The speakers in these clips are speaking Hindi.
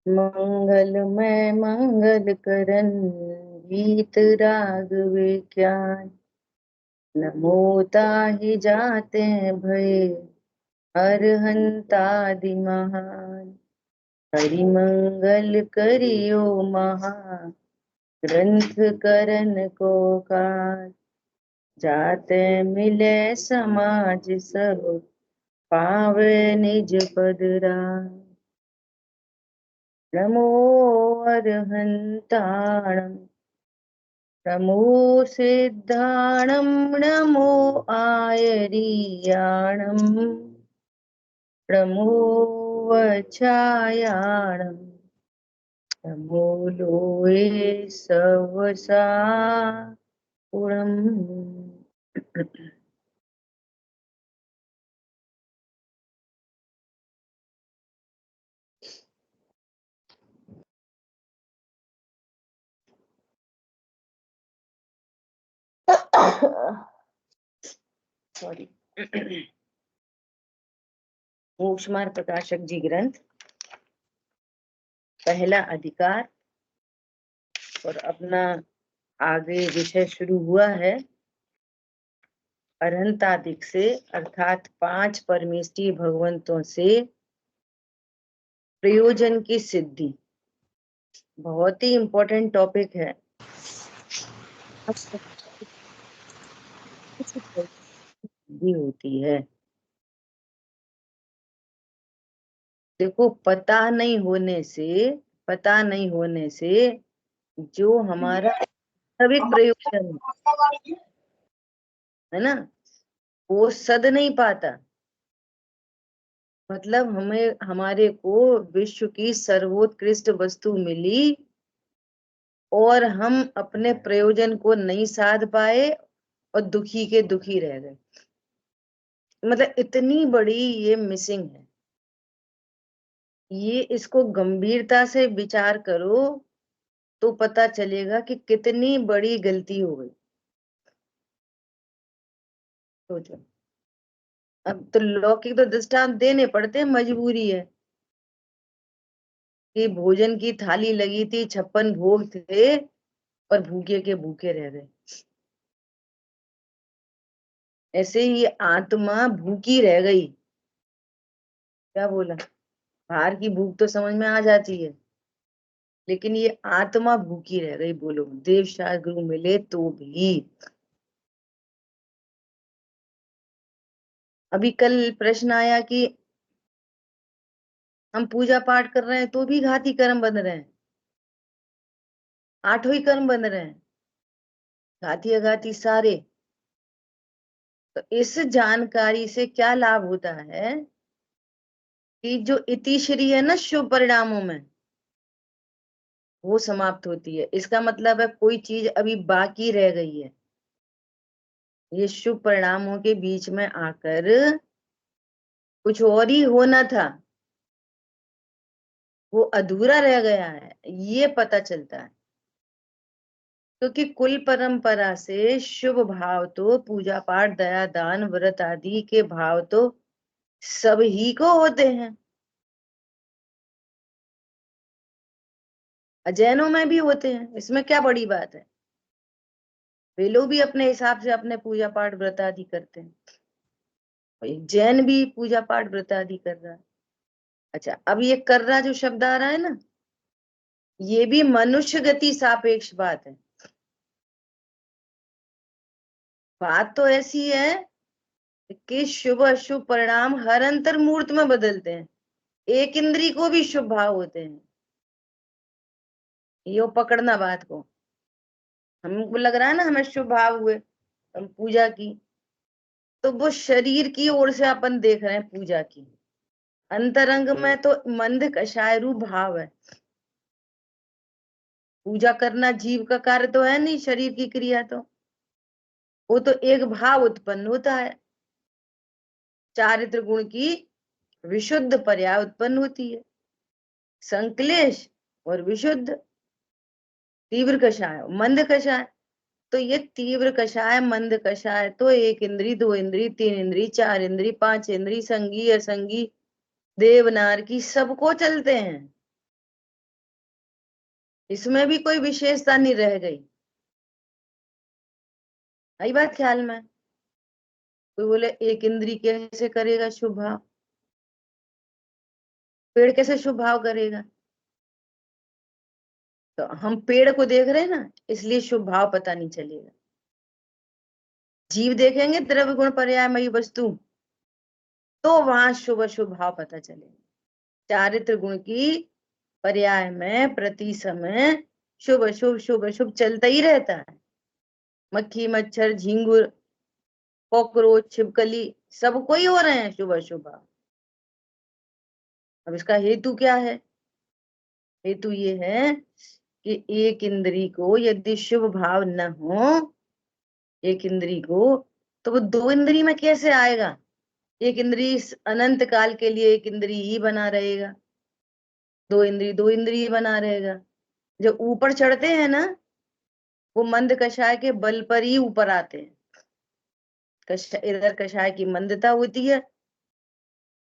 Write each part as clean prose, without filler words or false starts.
मंगलमय मंगल करन गीत राग विज्ञान। नमो ताहि जाते भय अरहंतादि महान। हरि मंगल करियो महा ग्रंथ करन को काज। जाते मिले समाज सब पावे निज पद राज। नमो अरहंताणं नमो सिद्धाणं नमो आयरीयाणं नमो वच्छायाणं नमो लोये सवसा सॉरी। मोक्ष मार्ग प्रकाशक जी ग्रंथ, पहला अधिकार। और अपना आगे विषय शुरू हुआ है अरहंतादिक से, अर्थात 5 परमेष्ठी भगवंतों से प्रयोजन की सिद्धि। बहुत ही इंपॉर्टेंट टॉपिक है। सिद्धि होती है, देखो पता नहीं होने से जो हमारा सभी प्रयोजन है ना, वो सद नहीं पाता। मतलब हमें हमारे को विश्व की सर्वोत्कृष्ट वस्तु मिली और हम अपने प्रयोजन को नहीं साध पाए और दुखी के दुखी रह गए। मतलब इतनी बड़ी ये मिसिंग है। ये इसको गंभीरता से विचार करो तो पता चलेगा कि कितनी बड़ी गलती हो गई। सोचो, अब तो लौकिक तो दृष्टांत देने पड़ते हैं, मजबूरी है कि भोजन की थाली लगी थी, 56 भोग थे और भूखे के भूखे रह गए। ऐसे ही आत्मा भूखी रह गई। क्या बोला? बाहर की भूख तो समझ में आ जाती है, लेकिन ये आत्मा भूखी रह गई। बोलो, देव शास्त्र गुरु मिले तो भी। अभी कल प्रश्न आया कि हम पूजा पाठ कर रहे हैं तो भी घाती कर्म बन रहे हैं, 8 ही कर्म बन रहे हैं, घाती अघाती सारे। तो इस जानकारी से क्या लाभ होता है कि जो इतिश्री है ना शुभ परिणामों में, वो समाप्त होती है। इसका मतलब है कोई चीज अभी बाकी रह गई है, ये शुभ परिणामों के बीच में आकर कुछ और ही होना था, वो अधूरा रह गया है, ये पता चलता है। क्योंकि कुल परंपरा से शुभ भाव तो पूजा पाठ दया दान व्रत आदि के भाव तो सब ही को होते हैं। जैनों में भी होते हैं, इसमें क्या बड़ी बात है। वे लोग भी अपने हिसाब से अपने पूजा पाठ व्रत आदि करते हैं, और एक जैन भी पूजा पाठ व्रत आदि कर रहा है। अच्छा, अब ये कर रहा जो शब्द आ रहा है ना, ये भी मनुष्य गति सापेक्ष बात है। बात तो ऐसी है कि शुभ अशुभ परिणाम हर अंतर मूर्त में बदलते हैं। एक इंद्री को भी शुभ भाव होते हैं। यो पकड़ना बात को। हमको लग रहा है ना हमें शुभ भाव हुए, हम पूजा की, तो वो शरीर की ओर से अपन देख रहे हैं पूजा की। अंतरंग में तो मंद कषाय रूप भाव है। पूजा करना जीव का कार्य तो है नहीं, शरीर की क्रिया तो, वो तो एक भाव उत्पन्न होता है, चारित्र गुण की विशुद्ध पर्याय उत्पन्न होती है। संक्लेश और विशुद्ध, तीव्र कषाय मंद कषाय। तो ये तीव्र कषाय मंद कषाय तो एक इंद्री, 2 इंद्री, 3 इंद्री, 4 इंद्री, 5 इंद्री, संगी असंगी, देवनार की सबको चलते हैं। इसमें भी कोई विशेषता नहीं रह गई। आई बात ख्याल में? कोई बोले एक इंद्री कैसे करेगा शुभ भाव, पेड़ कैसे शुभ भाव करेगा? तो हम पेड़ को देख रहे हैं ना, इसलिए शुभ भाव पता नहीं चलेगा। जीव देखेंगे द्रव्य गुण पर्यायमयी वस्तु, तो वहां शुभ शुभ भाव पता चलेगा। चारित्र गुण की पर्याय में प्रति समय शुभ शुभ शुभ शुभ चलता ही रहता है। मक्खी मच्छर झींगुर कॉकरोच छिपकली सबको ही हो रहे हैं शुभ शुभ भाव। अब इसका हेतु क्या है? हेतु ये है कि एक इंद्री को यदि शुभ भाव न हो, एक इंद्री को, तो वो दो इंद्री में कैसे आएगा? एक इंद्री अनंत काल के लिए एक इंद्री ही बना रहेगा, दो इंद्री ही बना रहेगा। जो ऊपर चढ़ते हैं ना, वो मंद कषाय के बल पर ही ऊपर आते हैं। इधर कषाय की मंदता होती है,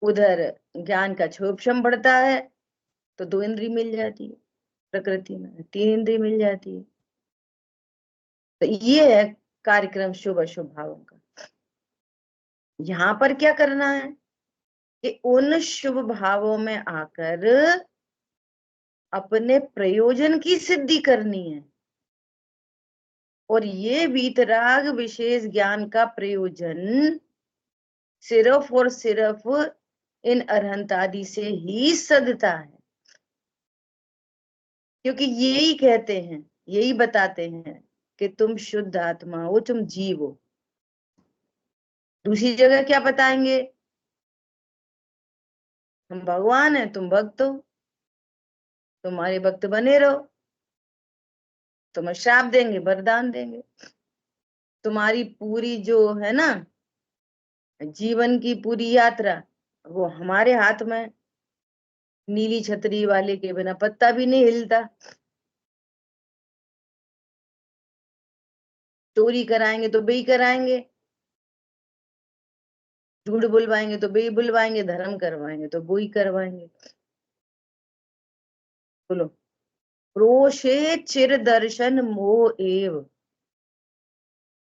उधर ज्ञान का क्षोभशम बढ़ता है, तो दो इंद्री मिल जाती है। प्रकृति में तीन इंद्री मिल जाती है। तो ये है कार्यक्रम शुभ अशुभ भावों का। यहाँ पर क्या करना है कि उन शुभ भावों में आकर अपने प्रयोजन की सिद्धि करनी है। और ये वीतराग विशेष ज्ञान का प्रयोजन सिर्फ और सिर्फ इन अरहंत आदि से ही सदता है। क्योंकि यही कहते हैं, यही बताते हैं कि तुम शुद्ध आत्मा हो, तुम जीव हो। दूसरी जगह क्या बताएंगे? हम भगवान हैं, तुम भक्त हो, तुम्हारे भक्त बने रहो, तुम्हें श्राप देंगे वरदान देंगे। तुम्हारी पूरी जो है ना जीवन की पूरी यात्रा, वो हमारे हाथ में। नीली छतरी वाले के बिना पत्ता भी नहीं हिलता। चोरी कराएंगे तो बेई कराएंगे, झूठ बुलवाएंगे तो बेई बुलवाएंगे, धर्म करवाएंगे तो वो ही करवाएंगे। बोलो, प्रोषे चिर दर्शन मोह एव।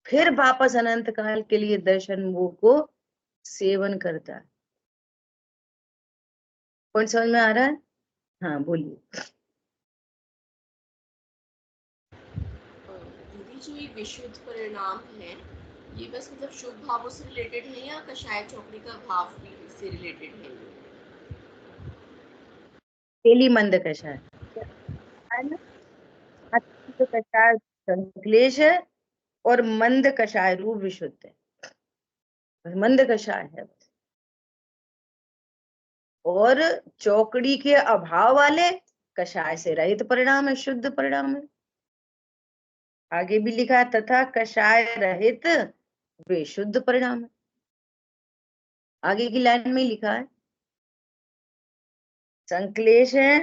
फिर वापस अनंत काल के लिए दर्शन मोह को सेवन करता है। कौन समझ में आ रहा है? हाँ बोलिए। दीदी जो ये विशुद्ध परिणाम है, ये बस मतलब शुभ भावों से रिलेटेड है या कषाय चौकड़ी का भाव भी इससे रिलेटेड है? तेली मंद कषाय है ना, अत्यंत कषाय संश्लेष है, और मंद कषाय रूप विशुद्ध है, मंद कषाय है। और चौकड़ी के अभाव वाले कषाय से रहित परिणाम है, शुद्ध परिणाम है। आगे भी लिखा है तथा कषाय रहित वे शुद्ध परिणाम है। आगे की लाइन में लिखा है संक्लेश है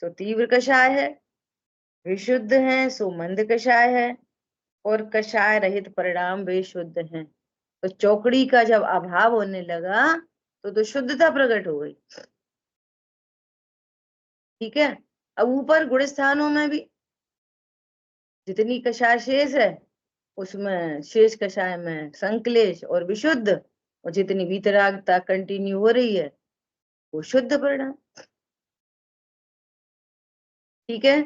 तो तीव्र कषाय है, विशुद्ध है सो मंद कषाय है, और कषाय रहित परिणाम वे शुद्ध हैं। तो चौकड़ी का जब अभाव होने लगा तो शुद्धता प्रकट हो गई। ठीक है। अब ऊपर गुण स्थानों में भी जितनी कषाय शेष है, उसमें शेष कषाय में संक्लेश और विशुद्ध, और जितनी वीतरागता कंटिन्यू हो रही है वो शुद्ध परिणाम। ठीक है।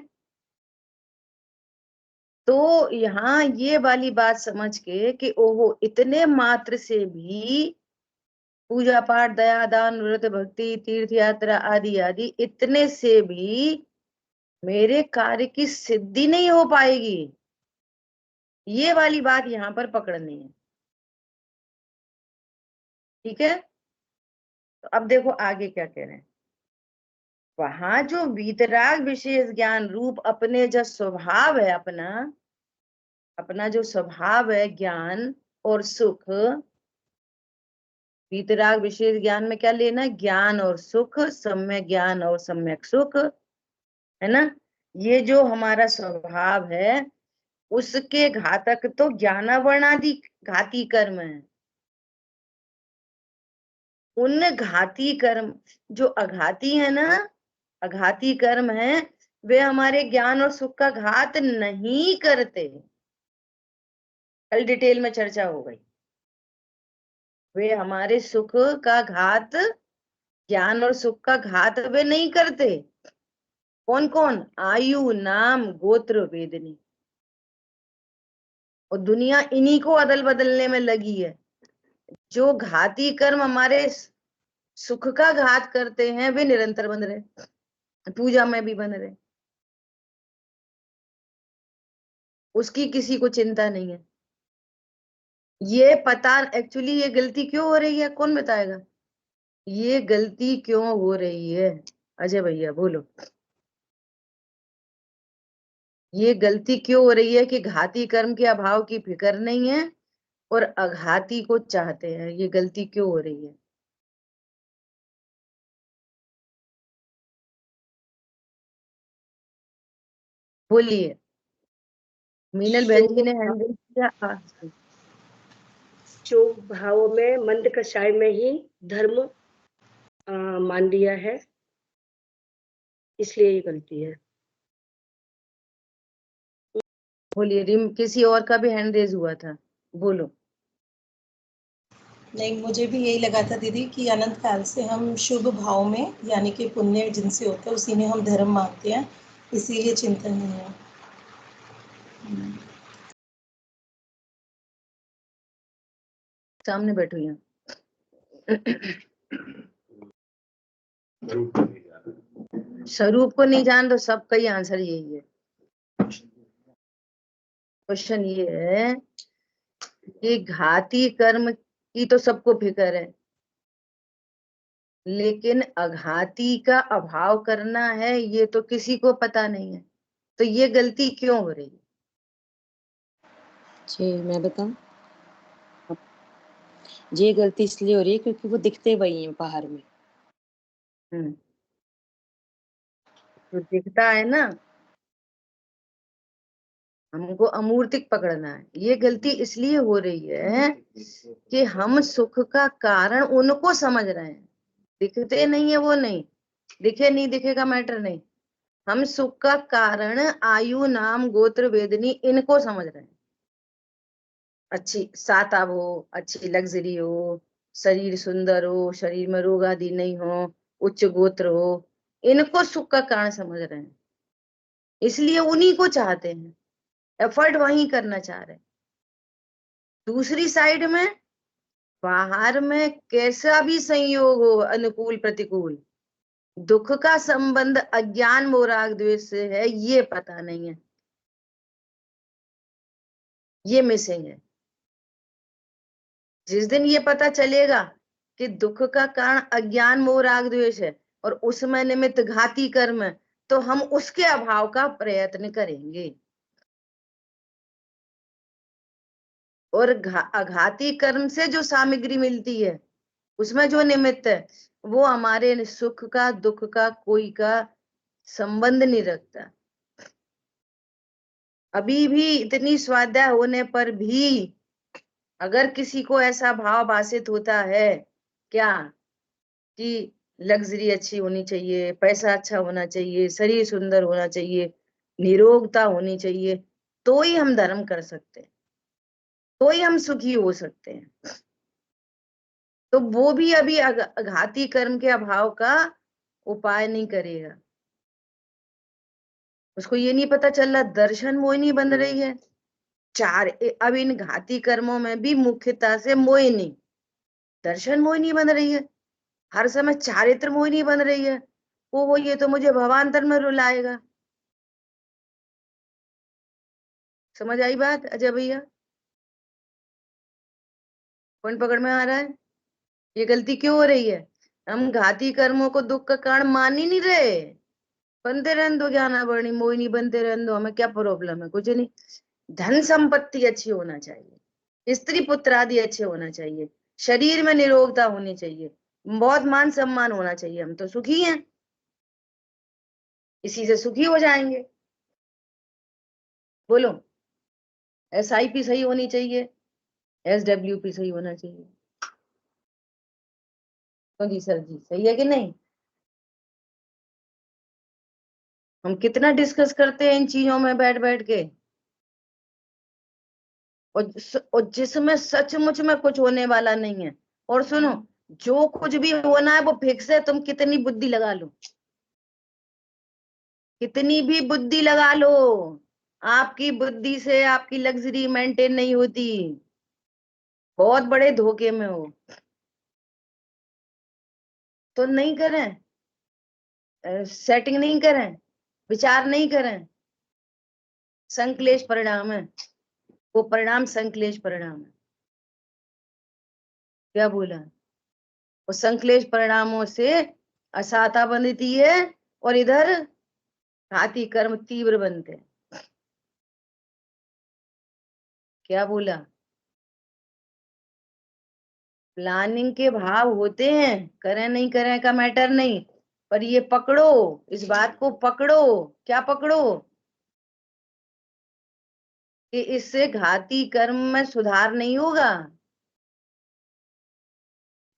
तो यहाँ ये वाली बात समझ के कि ओहो इतने मात्र से भी पूजा पाठ दया दान व्रत भक्ति तीर्थ यात्रा आदि आदि, इतने से भी मेरे कार्य की सिद्धि नहीं हो पाएगी। ये वाली बात यहाँ पर पकड़नी है। ठीक है। तो अब देखो आगे क्या कह रहे हैं। वहां जो वीतराग विशेष ज्ञान रूप अपने जो स्वभाव है, अपना अपना जो स्वभाव है ज्ञान और सुख, वीतराग विशेष ज्ञान में क्या लेना? ज्ञान और सुख, सम्यक ज्ञान और सम्यक सुख, है ना। ये जो हमारा स्वभाव है, उसके घातक तो ज्ञानावरणादि घाती कर्म है। उन घाती कर्म जो अघाती है ना, अघाती कर्म है, वे हमारे ज्ञान और सुख का घात नहीं करते। कल डिटेल में चर्चा हो गई। वे हमारे सुख का घात, ज्ञान और सुख का घात वे नहीं करते। कौन कौन? आयु, नाम, गोत्र, वेदनी। और दुनिया इन्हीं को अदल बदलने में लगी है। जो घाती कर्म हमारे सुख का घात करते हैं वे निरंतर बन रहे, पूजा में भी बन रहे, उसकी किसी को चिंता नहीं है। ये पता एक्चुअली ये गलती क्यों हो रही है, कौन बताएगा? ये गलती क्यों हो रही है? अजय भैया बोलो। ये गलती क्यों हो रही है कि घाती कर्म के अभाव की फिक्र नहीं है और अघाती को चाहते हैं? ये गलती क्यों हो रही है? बोलिए। मीनल बहन जी ने हैंड रेज किया। शुभ भाव में मंद कषाय में ही धर्म मान लिया है, इसलिए ये गलती है। बोलिए। रिम किसी और का भी हैंड रेज हुआ था, बोलो। नहीं, मुझे भी यही लगा था दीदी कि अनंत काल से हम शुभ भाव में, यानी कि पुण्य जिनसे होता है उसी में हम धर्म मानते हैं, इसीलिए चिंतन नहीं है। सामने बैठो यहाँ। स्वरूप को नहीं जान तो सबका ही आंसर यही है। क्वेश्चन ये है कि घाती कर्म की तो सबको फिक्र है, लेकिन अघाती का अभाव करना है ये तो किसी को पता नहीं है। तो ये गलती क्यों हो रही है? जी मैं बताऊं, ये गलती इसलिए हो रही है क्योंकि वो दिखते वही हैं बाहर में। जो दिखता है ना, हमको अमूर्तिक पकड़ना है। ये गलती इसलिए हो रही है कि हम सुख का कारण उनको समझ रहे हैं। दिखते नहीं है वो नहीं, दिखे नहीं दिखे का मैटर नहीं। हम सुख का कारण आयु, नाम, गोत्र, वेदनी इनको समझ रहे हैं। अच्छी साताब हो, अच्छी लग्जरी हो, शरीर सुंदर हो, शरीर में रोग आदि नहीं हो, उच्च गोत्र हो, इनको सुख का कारण समझ रहे हैं। इसलिए उन्हीं को चाहते हैं, एफर्ट वहीं करना चाह रहे हैं। दूसरी साइड में बाहर में कैसा भी संयोग हो, अनुकूल प्रतिकूल, दुख का संबंध अज्ञान मोराग द्वेष से है, ये पता नहीं है, ये मिसिंग है। जिस दिन ये पता चलेगा कि दुख का कारण अज्ञान मोह राग द्वेष है और उसमें निमित्त घाती कर्म है, तो हम उसके अभाव का प्रयत्न करेंगे। और अघाती कर्म से जो सामग्री मिलती है, उसमें जो निमित्त है, वो हमारे सुख का, दुख का, कोई का संबंध नहीं रखता। अभी भी इतनी स्वाध्याय होने पर भी अगर किसी को ऐसा भाव भाषित होता है क्या कि लग्जरी अच्छी होनी चाहिए, पैसा अच्छा होना चाहिए, शरीर सुंदर होना चाहिए, निरोगता होनी चाहिए, तो ही हम धर्म कर सकते हैं, तो ही हम सुखी हो सकते हैं, तो वो भी अभी घाती कर्म के अभाव का उपाय नहीं करेगा। उसको ये नहीं पता चल रहा दर्शन मोहिनी बन रही है। अब इन घाती कर्मों में भी मुख्यता से मोहिनी, दर्शन मोहिनी बन रही है, हर समय चारित्र मोहिनी बन रही है। वो ये तो मुझे भवांतर में रुलाएगा। समझ आई बात अजय भैया? पॉइंट पकड़ में आ रहा है? ये गलती क्यों हो रही है? हम घाती कर्मों को दुख का कारण मान ही नहीं रहे। बनते रहने दो, ज्ञानावरणी मोहिनी बनते रहने दो, हमें क्या प्रॉब्लम है? कुछ नहीं। धन संपत्ति अच्छी होना चाहिए, स्त्री पुत्र आदि अच्छे होना चाहिए, शरीर में निरोगता होनी चाहिए, बहुत मान सम्मान होना चाहिए, हम तो सुखी हैं, इसी से सुखी हो जाएंगे। बोलो। SIP सही होनी चाहिए, SWP सही होना चाहिए। तो जी सर जी, सही है कि नहीं? हम कितना डिस्कस करते हैं इन चीजों में बैठ बैठ के, और जिसमें सचमुच में कुछ होने वाला नहीं है। और सुनो, जो कुछ भी होना है वो फिक्स है, तुम कितनी बुद्धि लगा लो, कितनी भी बुद्धि लगा लो, आपकी बुद्धि से आपकी लग्जरी मेंटेन नहीं होती, बहुत बड़े धोखे में हो। तो नहीं करें, सेटिंग नहीं करें, विचार नहीं करें, संक्लेश परिणाम है वो, परिणाम संक्लेश परिणाम है। क्या बोला? वो संक्लेश परिणामों से असाता बनती है, और इधर घाती कर्म तीव्र बनते हैं। क्या बोला? प्लानिंग के भाव होते हैं, करें नहीं करें का मैटर नहीं, पर ये पकड़ो, इस बात को पकड़ो। क्या पकड़ो? कि इससे घाती कर्म में सुधार नहीं होगा।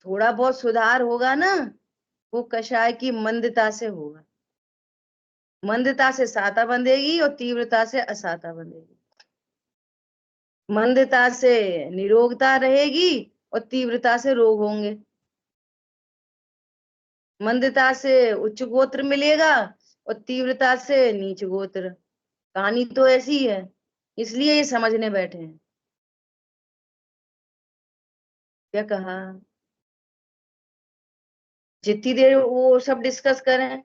थोड़ा बहुत सुधार होगा ना, वो कषाय की मंदता से होगा। मंदता से साता बंधेगी और तीव्रता से असाता बंधेगी। मंदता से निरोगता रहेगी और तीव्रता से रोग होंगे। मंदता से उच्च गोत्र मिलेगा और तीव्रता से नीच गोत्र। कहानी तो ऐसी है, इसलिए ये समझने बैठे हैं। क्या कहा? जितनी देर वो सब डिस्कस करें,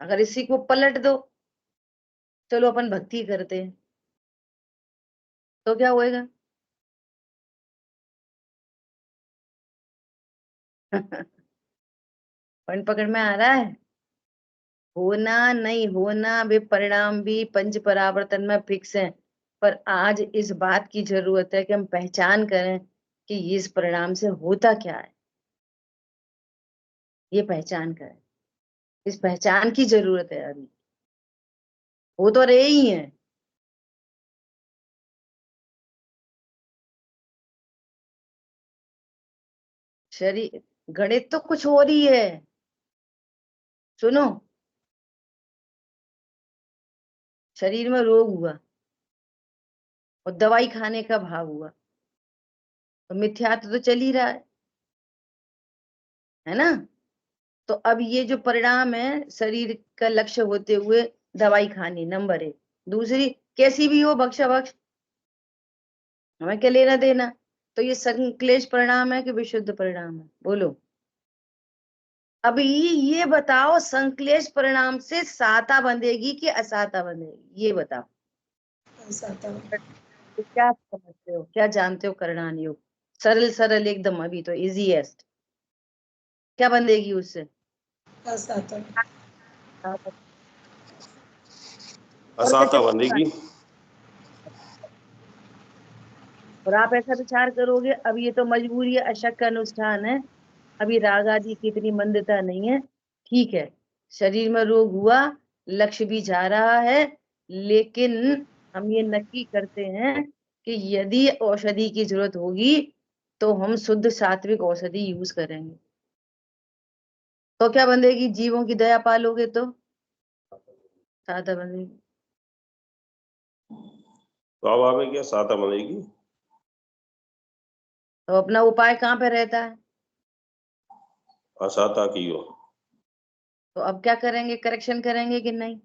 अगर इसी को पलट दो, चलो अपन भक्ति करते हैं, तो क्या होएगा? पॉइंट पकड़ में आ रहा है? होना नहीं होना वे परिणाम भी पंच परावर्तन में फिक्स हैं, पर आज इस बात की जरूरत है कि हम पहचान करें कि इस परिणाम से होता क्या है। ये पहचान करें, इस पहचान की जरूरत है अभी। हो तो रहे ही हैं। शरीर गणित तो कुछ और ही है। सुनो, शरीर में रोग हुआ और दवाई खाने का भाव हुआ, तो मिथ्यात्व तो चल ही रहा है ना? तो अब ये जो परिणाम है, शरीर का लक्ष्य होते हुए दवाई खानी नंबर 1। दूसरी, कैसी भी हो बख्शा बख्श, हमें क्या लेना देना। तो ये संक्लेश परिणाम है कि विशुद्ध परिणाम है? बोलो। अब ये बताओ, संक्लेश परिणाम से साता बंधेगी कि असाता बंधेगी, ये बताओ। साता। तो क्या समझते हो, क्या जानते हो करणान योग? सरल सरल एकदम, अभी तो इजीएस्ट। क्या बंधेगी उससे? असाता। असाता बनेगी। और आप ऐसा विचार करोगे, अब ये तो मजबूरी है, अशक का अनुष्ठान है, अभी राग आदि की इतनी मंदता नहीं है, ठीक है, शरीर में रोग हुआ, लक्ष्य भी जा रहा है, लेकिन हम ये नक्की करते हैं कि यदि औषधि की जरूरत होगी तो हम शुद्ध सात्विक औषधि यूज करेंगे। तो क्या बंधेगी? जीवों की दया पालोगे तो साता बंधेगी। स्वाभाविक क्या साता बनेगी। तो अपना उपाय कहाँ पे रहता है? असाता की हो। तो अब क्या करेंगे? करेक्शन करेंगे कि नहीं?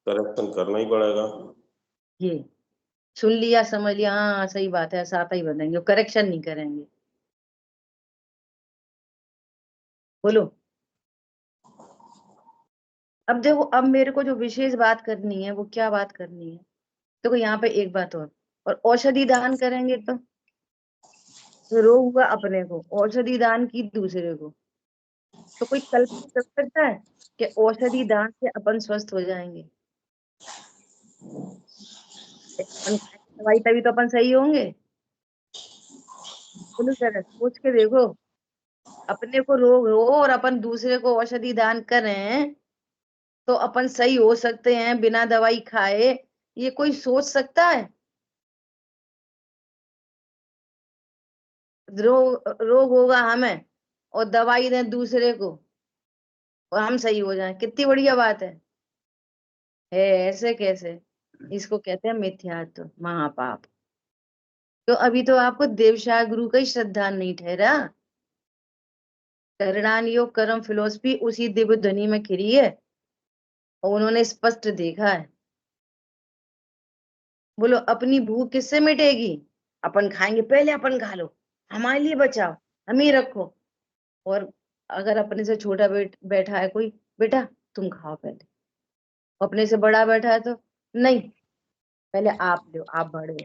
करेक्शन करना ही पड़ेगा। ये सुन लिया, समझ लिया, हाँ सही बात है, साता ही बनेंगे, करेक्शन नहीं करेंगे। बोलो। अब देखो, अब मेरे को जो विशेष बात करनी है वो क्या बात करनी है? देखो यहाँ पे एक बात और औषधि दान करेंगे तो रोग हुआ अपने को, औषधि दान की दूसरे को, तो कोई कल्पना कर सकता है कि औषधि दान से अपन स्वस्थ हो जाएंगे? अपन खाएंगे दवाई तभी तो अपन सही होंगे। बोलो जरा सोच के देखो, अपने को रोग हो और अपन दूसरे को औषधि दान करें तो अपन सही हो सकते हैं बिना दवाई खाए, ये कोई सोच सकता है? रोग होगा हमें और दवाई दें दूसरे को और हम सही हो जाएं, कितनी बढ़िया बात है। है ऐसे कैसे? इसको कहते हैं मिथ्यात्व, महापाप। तो अभी तो आपको देवशाह गुरु का ही श्रद्धा नहीं ठहरा। करणान योग कर्म फिलोसफी उसी दिव्य ध्वनि में खिरी है और उन्होंने स्पष्ट देखा है। बोलो अपनी भूख किससे मिटेगी? अपन खाएंगे, पहले अपन खा लो, हमारे लिए बचाओ, हम ही रखो। और अगर अपने से छोटा बैठा है कोई, बेटा तुम खाओ पहले, अपने से बड़ा बैठा है तो नहीं, पहले आप लो, आप बड़े हो।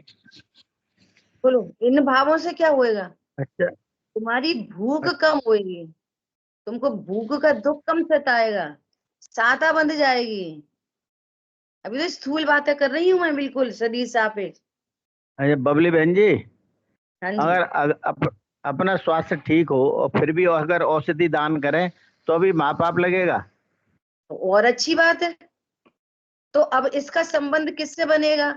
बोलो इन भावों से क्या होएगा? अच्छा, तुम्हारी भूख कम होएगी, तुमको भूख का दुख कम सताएगा, साता बंध जाएगी। अभी तो स्थूल बातें कर रही हूं मैं, बिल्कुल सदी सापेक्ष। अच्छा बबली बहन जी, हाँ जी। अगर अपना स्वास्थ्य ठीक हो और फिर भी अगर औषधि दान करें तो भी महापाप लगेगा? और अच्छी बात है। तो अब इसका संबंध किससे बनेगा?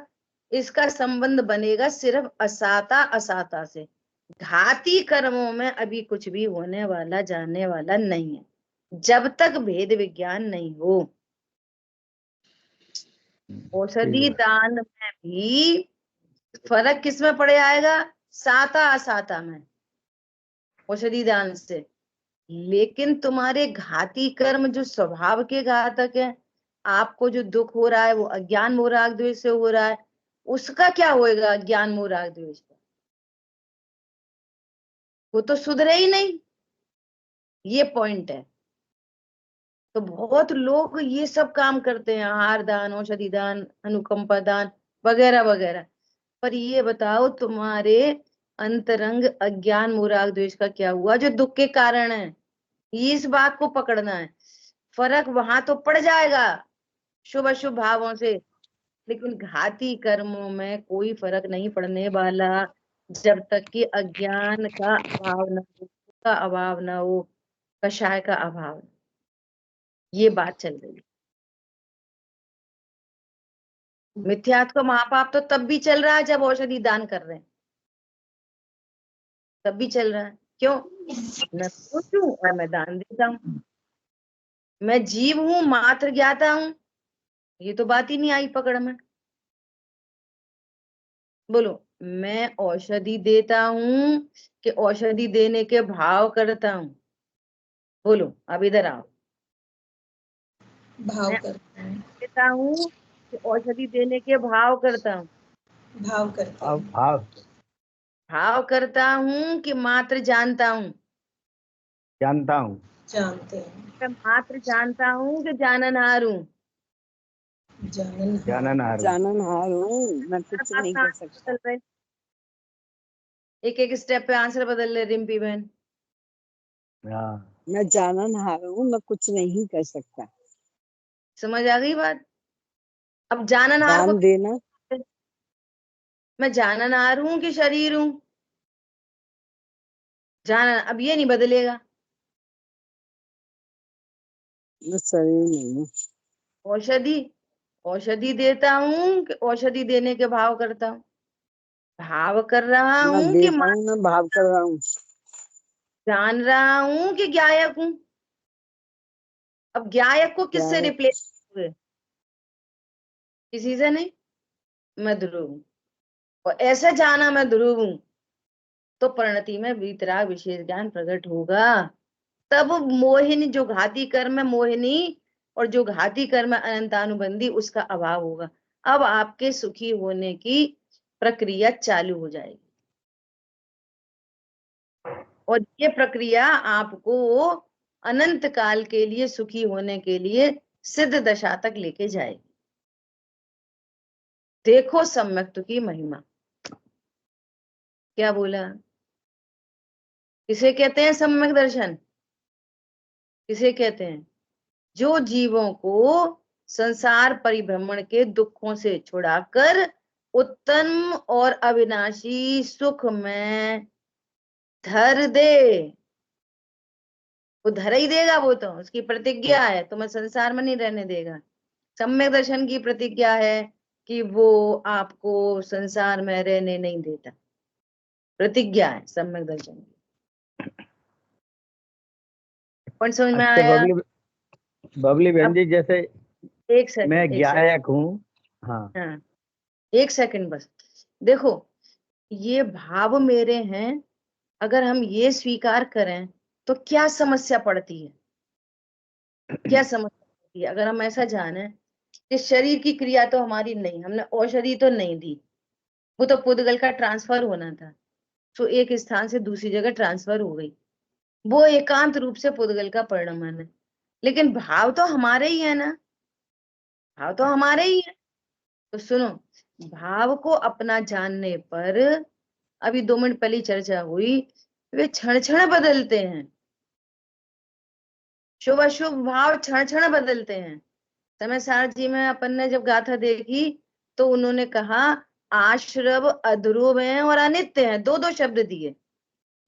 इसका संबंध बनेगा सिर्फ असाता असाता से। घाती कर्मों में अभी कुछ भी होने वाला जाने वाला नहीं है, जब तक भेद विज्ञान नहीं हो। औषधि दान में भी फर्क किसमें पड़े आएगा? साता असाता में, औषधि दान से। लेकिन तुम्हारे घाती कर्म जो स्वभाव के घातक है, आपको जो दुख हो रहा है वो अज्ञान मोह राग द्वेष से हो रहा है, उसका क्या होएगा? अज्ञान मोह राग द्वेष का वो तो सुधरे ही नहीं। ये पॉइंट है। तो बहुत लोग ये सब काम करते हैं, आहार दान, औषधि दान, अनुकंपा दान वगैरह वगैरह। पर ये बताओ तुम्हारे अंतरंग अज्ञान मोह राग द्वेष का क्या हुआ जो दुख के कारण है? ये इस बात को पकड़ना है। फर्क वहां तो पड़ जाएगा शुभ अशुभ भावों से, लेकिन घाती कर्मों में कोई फर्क नहीं पड़ने वाला जब तक कि अज्ञान का अभाव न हो, का अभाव न हो, कषाय का अभाव। ये बात चल रही है। मिथ्यात्व का महापाप तो तब भी चल रहा है जब औषधि दान कर रहे हैं, तब भी चल रहा है। क्यों? मैं सोचूं और मैं दान देता हूं, मैं जीव हूं, मात्र ज्ञाता हूं। ये तो बात ही नहीं आई पकड़ में। बोलो मैं औषधि देता हूं कि औषधि देने के भाव करता हूं? बोलो अब इधर आओ। भाव मैं करते हैं। देता हूं कि औषधि देने के भाव करता हूं? भाव करते अब हैं। भाव भाव करता हूं कि मात्र जानता हूं? जानता हूँ। जानते हैं। मैं मात्र जानता हूं कि जाननहार हूं? जाननहार। जाननहार हूँ। जाननहार हूँ, मैं कुछ बात नहीं का कर आंसर सकता। बदल रहे, एक एक स्टेप पे आंसर बदल रहे रिम्पी बहन। हाँ, मैं जाननहार हूँ, मैं कुछ नहीं कर सकता। समझ आ गई बात? अब जाननहार को दान देना, मैं जाननहार हूं कि शरीर हूं? जान अब ये नहीं बदलेगा। मैं शरीर नहीं हूँ। औषधि औषधि देता हूं कि औषधि देने के भाव करता हूं? भाव कर रहा ना हूं कि देता हूँ ना भाव कर रहा हूँ। जान रहा हूं कि ज्ञायक हूं? अब ज्ञायक को क्या किससे है? रिप्लेस हुए? किसी से नहीं। मैं ध्रुव हूं और ऐसे जाना मैं ध्रुव हूं तो परिणति में वीतराग विशेष ज्ञान प्रकट होगा। तब मोहिनी जो घाती कर्म है मोहिनी, और जो घाती कर्म है अनंतानुबंधी, उसका अभाव होगा। अब आपके सुखी होने की प्रक्रिया चालू हो जाएगी और ये प्रक्रिया आपको अनंत काल के लिए सुखी होने के लिए सिद्ध दशा तक लेके जाएगी। देखो सम्यक्त्व की महिमा। क्या बोला? किसे कहते हैं सम्यक दर्शन? किसे कहते हैं? जो जीवों को संसार परिभ्रमण के दुखों से छुड़ाकर उत्तम और अविनाशी सुख में धर दे। वो धर ही देगा, वो तो उसकी प्रतिज्ञा है, तुम्हें संसार में नहीं रहने देगा। सम्यक दर्शन की प्रतिज्ञा है कि वो आपको संसार में रहने नहीं देता। प्रतिज्ञा है सम्यक दर्शन की। पॉइंट समझ में अच्छा आया? बबली बहन अब जी, जैसे एक सेकंड, मैं एक सेकंड, ज्ञायक हूँ। हाँ हाँ, एक सेकंड बस। देखो, ये भाव मेरे हैं, अगर हम ये स्वीकार करें तो क्या समस्या पड़ती है, क्या समस्या पड़ती है? अगर हम ऐसा जाने कि शरीर की क्रिया तो हमारी नहीं, हमने औषधि तो नहीं दी, वो तो पुद्गल का ट्रांसफर होना था, तो एक स्थान से दूसरी जगह ट्रांसफर हो गई, वो एकांत रूप से पुद्गल का परिणमन है। लेकिन भाव तो हमारे ही है ना, भाव तो हमारे ही है। तो सुनो, भाव को अपना जानने पर, अभी 2 मिनट पहले चर्चा हुई, वे क्षण क्षण बदलते हैं, शुभ अशुभ भाव क्षण क्षण बदलते हैं। समय सार जी में अपन ने जब गाथा देखी तो उन्होंने कहा आश्रव अध्रुव हैं और अनित्य हैं, दो दो शब्द दिए,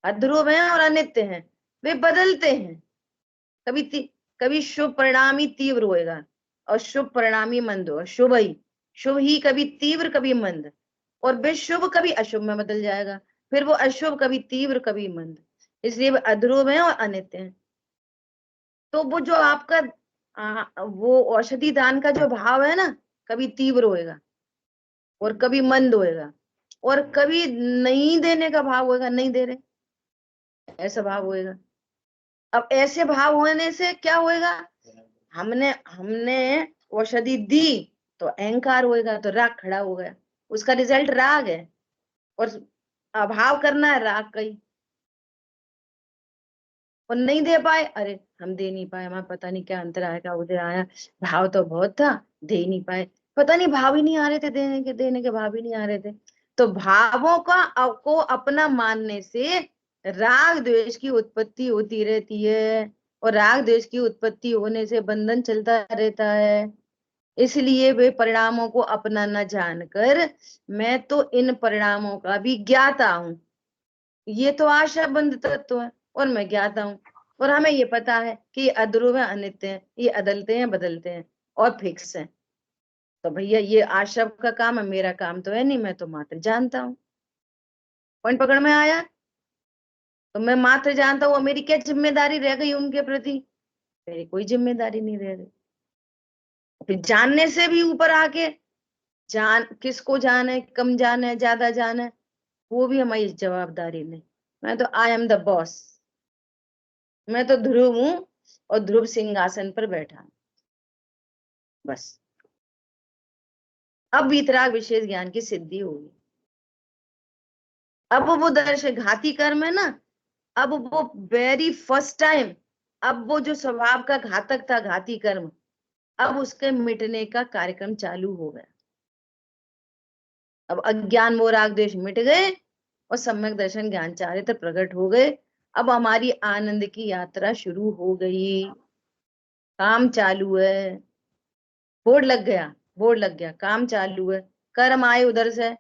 अध्रुव हैं और अनित्य हैं, वे बदलते हैं। कभी शुभ परिणामी तीव्र होएगा और शुभ परिणामी मंद होगा, शुभ ही कभी तीव्र कभी मंद, और बेशुभ कभी अशुभ में बदल जाएगा, फिर वो अशुभ कभी तीव्र कभी मंद, इसलिए वे अध्रुव हैं और अनित्य हैं। तो वो जो आपका वो औषधि दान का जो भाव है ना, कभी तीव्र होएगा और कभी मंद होएगा, और कभी नहीं देने का भाव होएगा, नहीं दे रहे, ऐसा भाव होएगा। अब ऐसे भाव होने से क्या होएगा, हमने हमने औषधि दी तो अहंकार होएगा, तो राग खड़ा हो गया, उसका रिजल्ट राग है, और अभाव करना है राग का ही, और नहीं दे पाए, अरे हम दे नहीं पाए, हमारा पता नहीं क्या अंतर आएगा, उधर आया भाव तो बहुत था, दे ही नहीं पाए, पता नहीं भाव ही नहीं आ रहे थे, देने के भाव ही नहीं आ रहे थे। तो भावों को अपना मानने से राग द्वेष की उत्पत्ति होती रहती है, और राग द्वेष की उत्पत्ति होने से बंधन चलता रहता है। इसलिए वे परिणामों को अपना न जानकर मैं तो इन परिणामों का भी ज्ञाता हूँ, ये तो आशा बंध तत्व है और मैं ज्ञाता हूँ, और हमें ये पता है कि ये अध्रुव है, अनित्य है, ये अदलते हैं बदलते हैं और फिक्स है। तो भैया ये आशा का काम है, मेरा काम तो है नहीं, मैं तो मात्र जानता हूँ। पॉइंट पकड़ में आया? तो मैं मात्र जानता हूँ, मेरी क्या जिम्मेदारी रह गई उनके प्रति? मेरी कोई जिम्मेदारी नहीं रह गई। फिर जानने से भी ऊपर आके किसको जाने, कम जाने, ज्यादा जाने, वो भी हमारी जवाबदारी नहीं। मैं तो आई एम द बॉस, मैं तो ध्रुव हूं और ध्रुव सिंहासन पर बैठा हूं, बस। अब वीतराग विशेष ज्ञान की सिद्धि होगी। अब वो दर्शन घाती कर्म है ना, अब वो वेरी फर्स्ट टाइम, अब वो जो स्वभाव का घातक था घाती कर्म, अब उसके मिटने का कार्यक्रम चालू हो गया। अब अज्ञान मोह राग द्वेष मिट गए और सम्यक दर्शन ज्ञान चारित्र प्रकट हो गए। अब हमारी आनंद की यात्रा शुरू हो गई, काम चालू है, बोर्ड लग गया, काम चालू है, कर्म आए उधर से,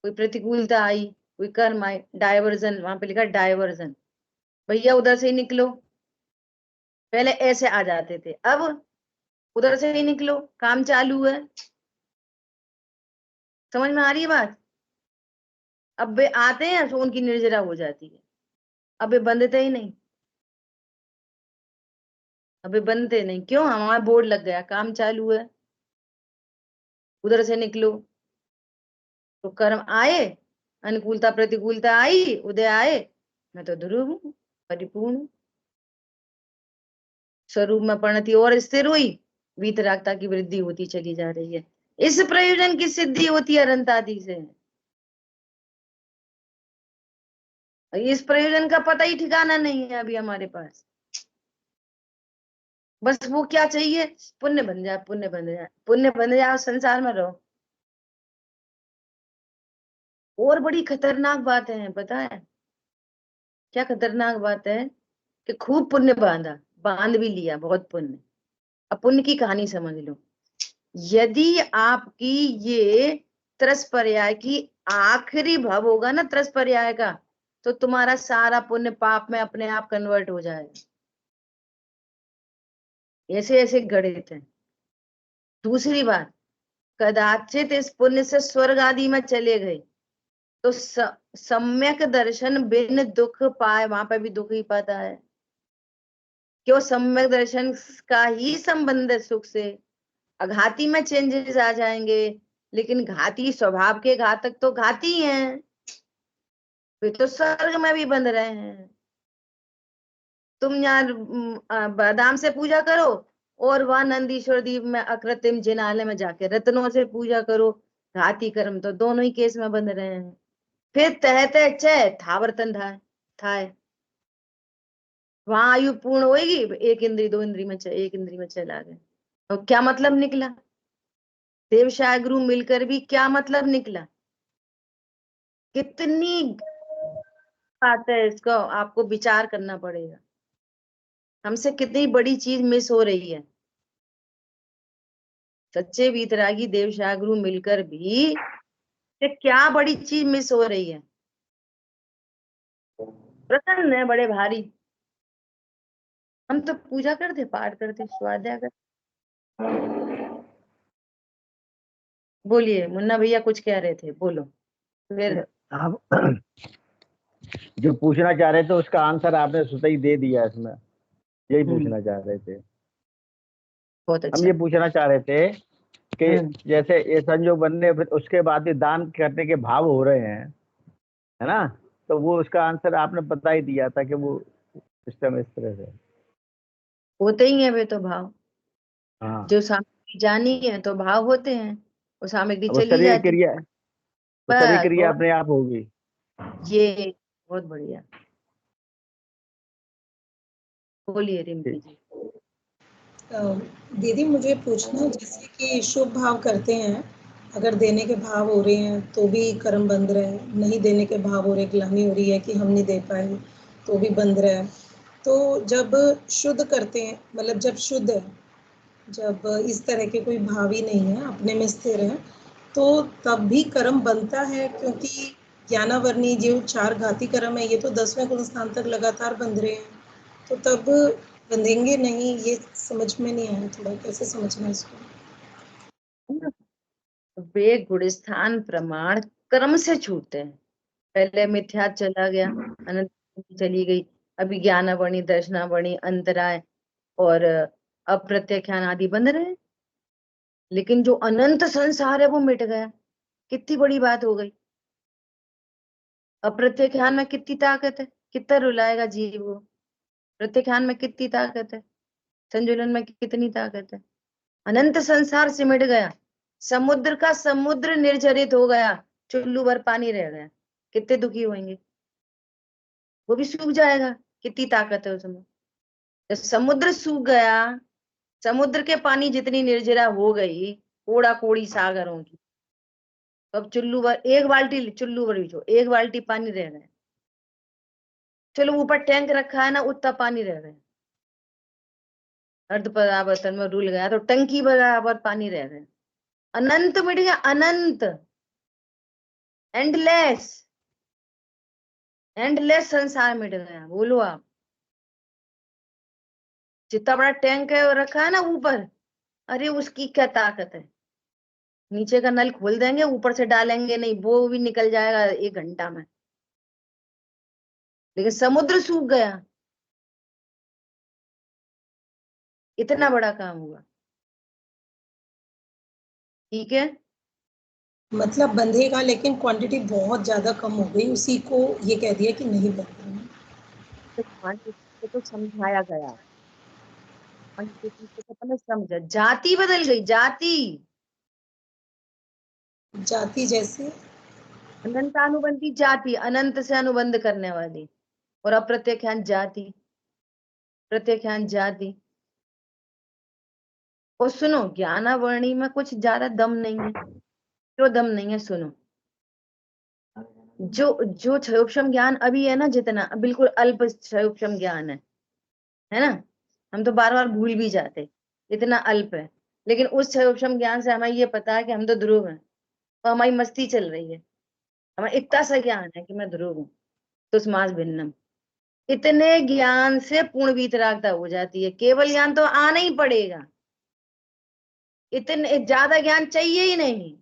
कोई प्रतिकूलता आई, कोई कर्म आए, डायवर्जन, वहां पे लिखा डायवर्जन, भैया उधर से ही निकलो, पहले ऐसे आ जाते थे, अब उधर से ही निकलो, काम चालू है। समझ में आ रही है बात? अब वे आते हैं तो उनकी निर्जरा हो जाती है, अब वे बंधते ही नहीं, अब वे बंधते नहीं, क्यों? हमारा बोर्ड लग गया, काम चालू है, उधर से निकलो। तो कर्म आए, अनुकूलता प्रतिकूलता आई, उदय आए, मैं तो ध्रुव हूँ, परिपूर्ण हूँ, स्वरूप में परिणति और स्थिर हुई, वीतरागता की वृद्धि होती चली जा रही है। इस प्रयोजन की सिद्धि होती है अनंतादि से। इस प्रयोजन का पता ही ठिकाना नहीं है अभी हमारे पास। बस वो क्या चाहिए, पुण्य बन जाए, पुण्य बन जाए, पुण्य बन जाए, संसार में रहो। और बड़ी खतरनाक बात है, पता है क्या खतरनाक बात है? कि खूब पुण्य बांध भी लिया, बहुत पुण्य। अब पुण्य की कहानी समझ लो, यदि आपकी ये त्रस पर्याय की आखिरी भव होगा ना, त्रस पर्याय का, तो तुम्हारा सारा पुण्य पाप में अपने आप कन्वर्ट हो जाएगा। ऐसे ऐसे गणित है। दूसरी बात, कदाचित इस पुण्य से स्वर्ग आदि में चले गए तो सम्यक दर्शन बिन दुख पाए, वहां पर भी दुख ही पाता है। क्यों सम्यक दर्शन का ही संबंध है सुख से। अघाती में चेंजेस आ जाएंगे, लेकिन घाती स्वभाव के घातक तो घाती हैं, वे तो स्वर्ग में भी बंध रहे हैं। तुम यहाँ बादाम से पूजा करो और वहां नंदीश्वर द्वीप में अकृत्रिम जिनालय में जाके रत्नों से पूजा करो, घाती कर्म तो दोनों ही केस में बंध रहे हैं। फिर तहते चय थावर्तन थाय, वहां आयु पूर्ण होगी, एक इंद्री दो इंद्री में एक इंद्री में चला गया। तो क्या मतलब निकला? देवशाह गुरु मिलकर भी क्या मतलब निकला? कितनी बात है, इसको आपको विचार करना पड़ेगा। हमसे कितनी बड़ी चीज मिस हो रही है। सच्चे वीतरागी देवशाह गुरु मिलकर भी क्या बड़ी चीज मिस हो रही है। प्रसन्न है बड़े भारी। हम तो पूजा करते, पाठ करते, स्वाध्याय करते। बोलिए मुन्ना भैया, कुछ कह रहे थे, बोलो फिर। आप जो पूछना चाह रहे थे उसका आंसर आपने स्वतः ही दे दिया इसमें। यही पूछना चाह रहे थे। बहुत अच्छा। हम ये पूछना चाह रहे थे कि जैसे ये संजोग बनने फिर उसके बाद ही दान करने के भाव हो रहे हैं, है ना, तो वो उसका आंसर आपने बता ही दिया था कि वो सिस्टम इस तरह से होते ही है वे तो भाव। हाँ। जो सामग्री जानी है तो भाव होते हैं, वो सामग्री वो चली शरीर जाती। क्रिया, वो शरीर बस क्रिया अपने आप होगी। ये बहुत बढ़िया। बोलिए रिम्पी जी। दीदी मुझे पूछना, जैसे कि शुभ भाव करते हैं, अगर देने के भाव हो रहे हैं तो भी कर्म बंध रहा है, नहीं देने के भाव हो रहे, ग्लानि हो रही है कि हम नहीं दे पाए तो भी बंध रहा है। तो जब शुद्ध करते हैं, मतलब जब शुद्ध है, जब इस तरह के कोई भाव ही नहीं है, अपने में स्थिर है, तो तब भी कर्म बनता है, क्योंकि ज्ञानावर्णी जो 4 घाती कर्म है ये तो 10वें गुण स्थान तक लगातार बंध रहे हैं, तो तब बंधेंगे नहीं, ये समझ में नहीं आया, थोड़ा कैसे समझना इसको। वे गुणस्थान प्रमाण कर्म से छूटते हैं। पहले मिथ्या चला गया, अनंत चली गई, अभी ज्ञानावर्णी, दर्शनावर्णी, अंतराय और अप्रत्याख्यान आदि बंध रहे हैं। लेकिन जो अनंत संसार है वो मिट गया। कितनी बड़ी बात हो गई। अप्रत्याख्यान में कितनी ताकत है, कितना रुलाएगा जीव वो। प्रत्याख्यान में कितनी ताकत है, संजुलन में कितनी ताकत है। अनंत संसार सिमट गया, समुद्र का समुद्र निर्जरित हो गया, चुल्लू भर पानी रह गया। कितने दुखी होंगे, वो भी सूख जाएगा। कितनी ताकत है उसमें। जब समुद्र सूख गया, समुद्र के पानी जितनी निर्जरा हो गई, कोड़ा कोड़ी सागरों की, अब चुल्लू भर, एक बाल्टी चुल्लू भर भी जो एक बाल्टी पानी रह गया। चलो ऊपर टैंक रखा है ना, उतना पानी रह गया। अर्ध परावर्तन में रुल गया तो टंकी बराबर पानी रह गया। अनंत मिट गया, अनंत, एंडलेस, एंडलेस संसार मिट गया। बोलो आप, जितना बड़ा टैंक है वो रखा है ना ऊपर, अरे उसकी क्या ताकत है। नीचे का नल खोल देंगे, ऊपर से डालेंगे नहीं, वो भी निकल जाएगा 1 घंटा में। लेकिन समुद्र सूख गया, इतना बड़ा काम हुआ। ठीक है, मतलब बंधेगा, लेकिन क्वांटिटी बहुत ज्यादा कम हो गई, उसी को ये कह दिया कि नहीं बंध रहा। तो क्वांटिटी को समझाया गया, क्वांटिटी को पहले समझा। जाति बदल गई, जाति। जाति जैसे अनंत अनुबंधी जाति, अनंत से अनुबंध करने वाली, और अप्रत्याख्यान जाति, प्रत्याख्यान जाति। और सुनो, ज्ञानावर्णी में कुछ ज्यादा दम नहीं है। क्यों दम नहीं है? सुनो, जो क्षयोपम ज्ञान अभी है ना, जितना बिल्कुल अल्प क्षयोपम ज्ञान है ना, हम तो बार बार भूल भी जाते, इतना अल्प है। लेकिन उस क्षयोपम ज्ञान से हमें ये पता है कि हम तो ध्रुव हैं, और हमारी मस्ती चल रही है। हमें इतना सा ज्ञान है कि मैं ध्रुव हूँ, तुस्मास भिन्नम। इतने ज्ञान से पूर्ण वीतरागता हो जाती है। केवल ज्ञान तो आना ही पड़ेगा, इतने ज्यादा ज्ञान चाहिए ही नहीं,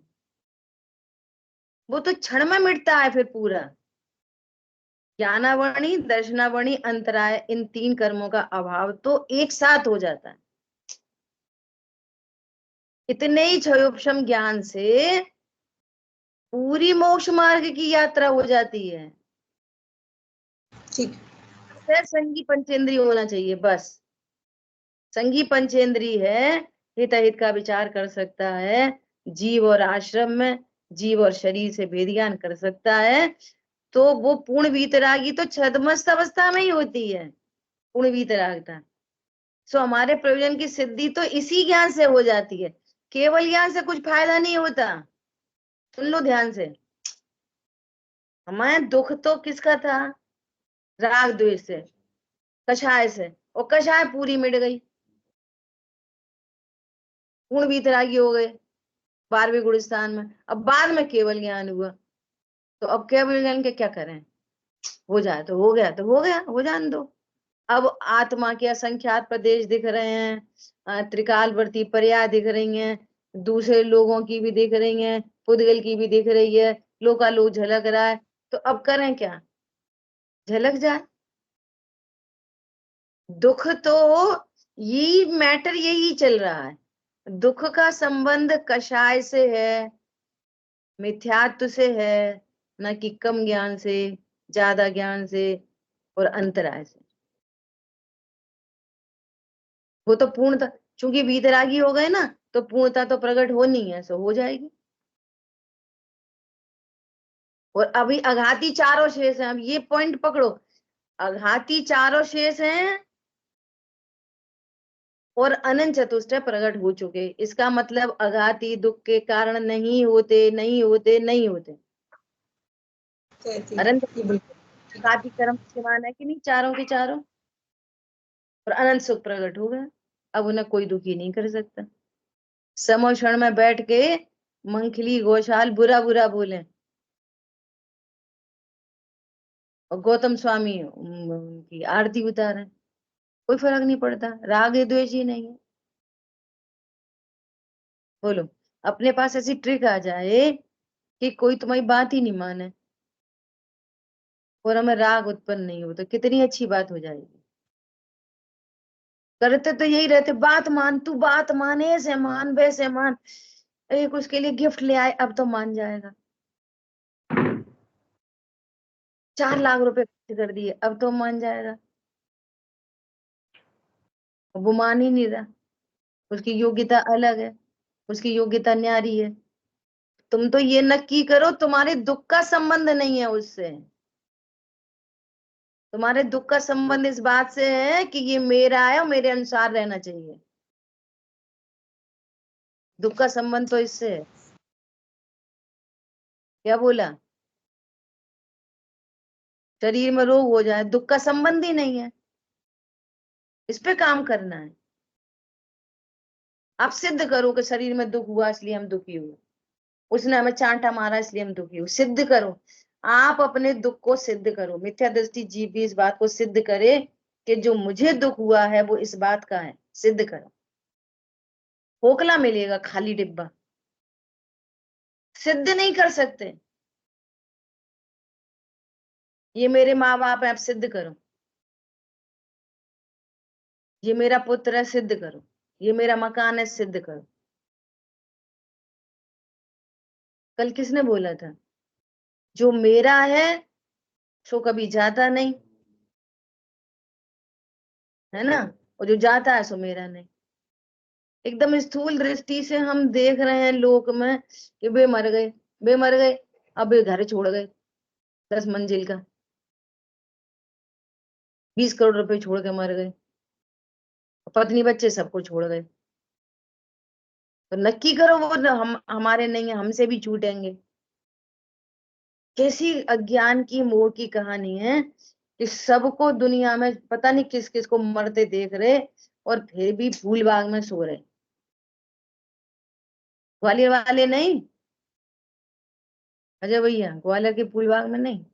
वो तो क्षण में मिटता है फिर पूरा। ज्ञानावणी, दर्शनावणी, अंतराय, इन 3 कर्मों का अभाव तो एक साथ हो जाता है। इतने ही क्षयोपशम ज्ञान से पूरी मोक्ष मार्ग की यात्रा हो जाती है। ठीक। संगी पंचेंद्रिय होना चाहिए बस। संगी पंचेंद्रिय है, हित अहित का विचार कर सकता है, जीव और आश्रम में, जीव और शरीर से भेद ज्ञान कर सकता है। तो वो पूर्ण वीतरागी तो छद्मस्त अवस्था में ही होती है, पूर्ण वीतरागता। सो हमारे प्रयोजन की सिद्धि तो इसी ज्ञान से हो जाती है। केवल ज्ञान से कुछ फायदा नहीं होता। सुन लो ध्यान से, हमें दुख तो किसका था? राग द्वेष से, कषाय से, और कषाय पूरी मिट गई, पूर्ण वीतरागी हो गए 12वें गुण स्थान में। अब बाद में केवल ज्ञान हुआ, तो अब केवल ज्ञान के क्या करें? हो जाए तो हो गया, तो हो गया, हो जाने दो। अब आत्मा के असंख्यात प्रदेश दिख रहे हैं, त्रिकालवर्ती पर्याय दिख रही हैं, दूसरे लोगों की भी दिख रही हैं, पुद्गल की भी दिख रही है, लोकालोक झलक रहा है। तो अब करें क्या? झलक जाए। दुख तो ये मैटर यही चल रहा है। दुख का संबंध कषाय से है, मिथ्यात्व से है, न कि कम ज्ञान से, ज्यादा ज्ञान से और अंतराय से। वो तो पूर्णता, चूंकि वीतरागी हो गए ना, तो पूर्णता तो प्रकट होनी है, सो हो जाएगी। और अभी अघाती चारों शेष हैं। अब ये पॉइंट पकड़ो, अघाती चारों शेष हैं और अनंत चतुष्टय प्रकट हो चुके। इसका मतलब अघाती दुख के कारण नहीं होते, नहीं होते, नहीं होते। अनंत अघाती कर्म समान है कि नहीं, चारों के चारों, और अनंत सुख प्रकट हो गया। अब उन्हें कोई दुखी नहीं कर सकता। समय क्षण में बैठ के मंखली घोषाल बुरा बुरा बोले और गौतम स्वामी उनकी आरती उतारे, कोई फर्क नहीं पड़ता। राग द्वेष ही नहीं है। बोलो, अपने पास ऐसी ट्रिक आ जाए कि कोई तुम्हारी बात ही नहीं माने और हमें राग उत्पन्न नहीं हो, तो कितनी अच्छी बात हो जाएगी। करते तो यही रहते, बात मान, तू बात मान, ऐसे मान, वैसे मान, एक उसके लिए गिफ्ट ले आए, अब तो मान जाएगा। 4 लाख रुपए खर्च कर दिए, अब तो मान जाएगा। वो मान ही नहीं रहा, उसकी योग्यता अलग है, उसकी योग्यता न्यारी है। तुम तो ये नक्की करो, तुम्हारे दुख का संबंध नहीं है उससे। तुम्हारे दुख का संबंध इस बात से है कि ये मेरा है और मेरे अनुसार रहना चाहिए। दुख का संबंध तो इससे है। क्या बोला? शरीर में रोग हो जाए, दुख का संबंध ही नहीं है। इस पे काम करना है। आप सिद्ध करो कि शरीर में दुख हुआ इसलिए हम दुखी हुए, उसने हमें चांटा मारा इसलिए हम दुखी हुए। सिद्ध करो, आप अपने दुख को सिद्ध करो। मिथ्या दृष्टि जीव भी इस बात को सिद्ध करे कि जो मुझे दुख हुआ है वो इस बात का है। सिद्ध करो, खोखला मिलेगा, खाली डिब्बा। सिद्ध नहीं कर सकते। ये मेरे माँ बाप है, आप सिद्ध करो। ये मेरा पुत्र है, सिद्ध करो। ये मेरा मकान है, सिद्ध करो। कल किसने बोला था, जो मेरा है सो कभी जाता नहीं, है ना, और जो जाता है सो मेरा नहीं। एकदम स्थूल दृष्टि से हम देख रहे हैं लोक में कि वे मर गए, वे मर गए, अब वे घर छोड़ गए 10 मंजिल का, 20 करोड़ रुपए छोड़ के मर गए, पत्नी बच्चे सबको छोड़ गए। तो नक्की करो वो हम हमारे नहीं है, हमसे भी छूटेंगे। कैसी अज्ञान की मोह की कहानी है कि सबको दुनिया में पता नहीं किस किस को मरते देख रहे और फिर भी फूल बाग में सो रहे। ग्वालियर वाले नहीं, अजय भैया, ग्वालियर के फूल बाग में नहीं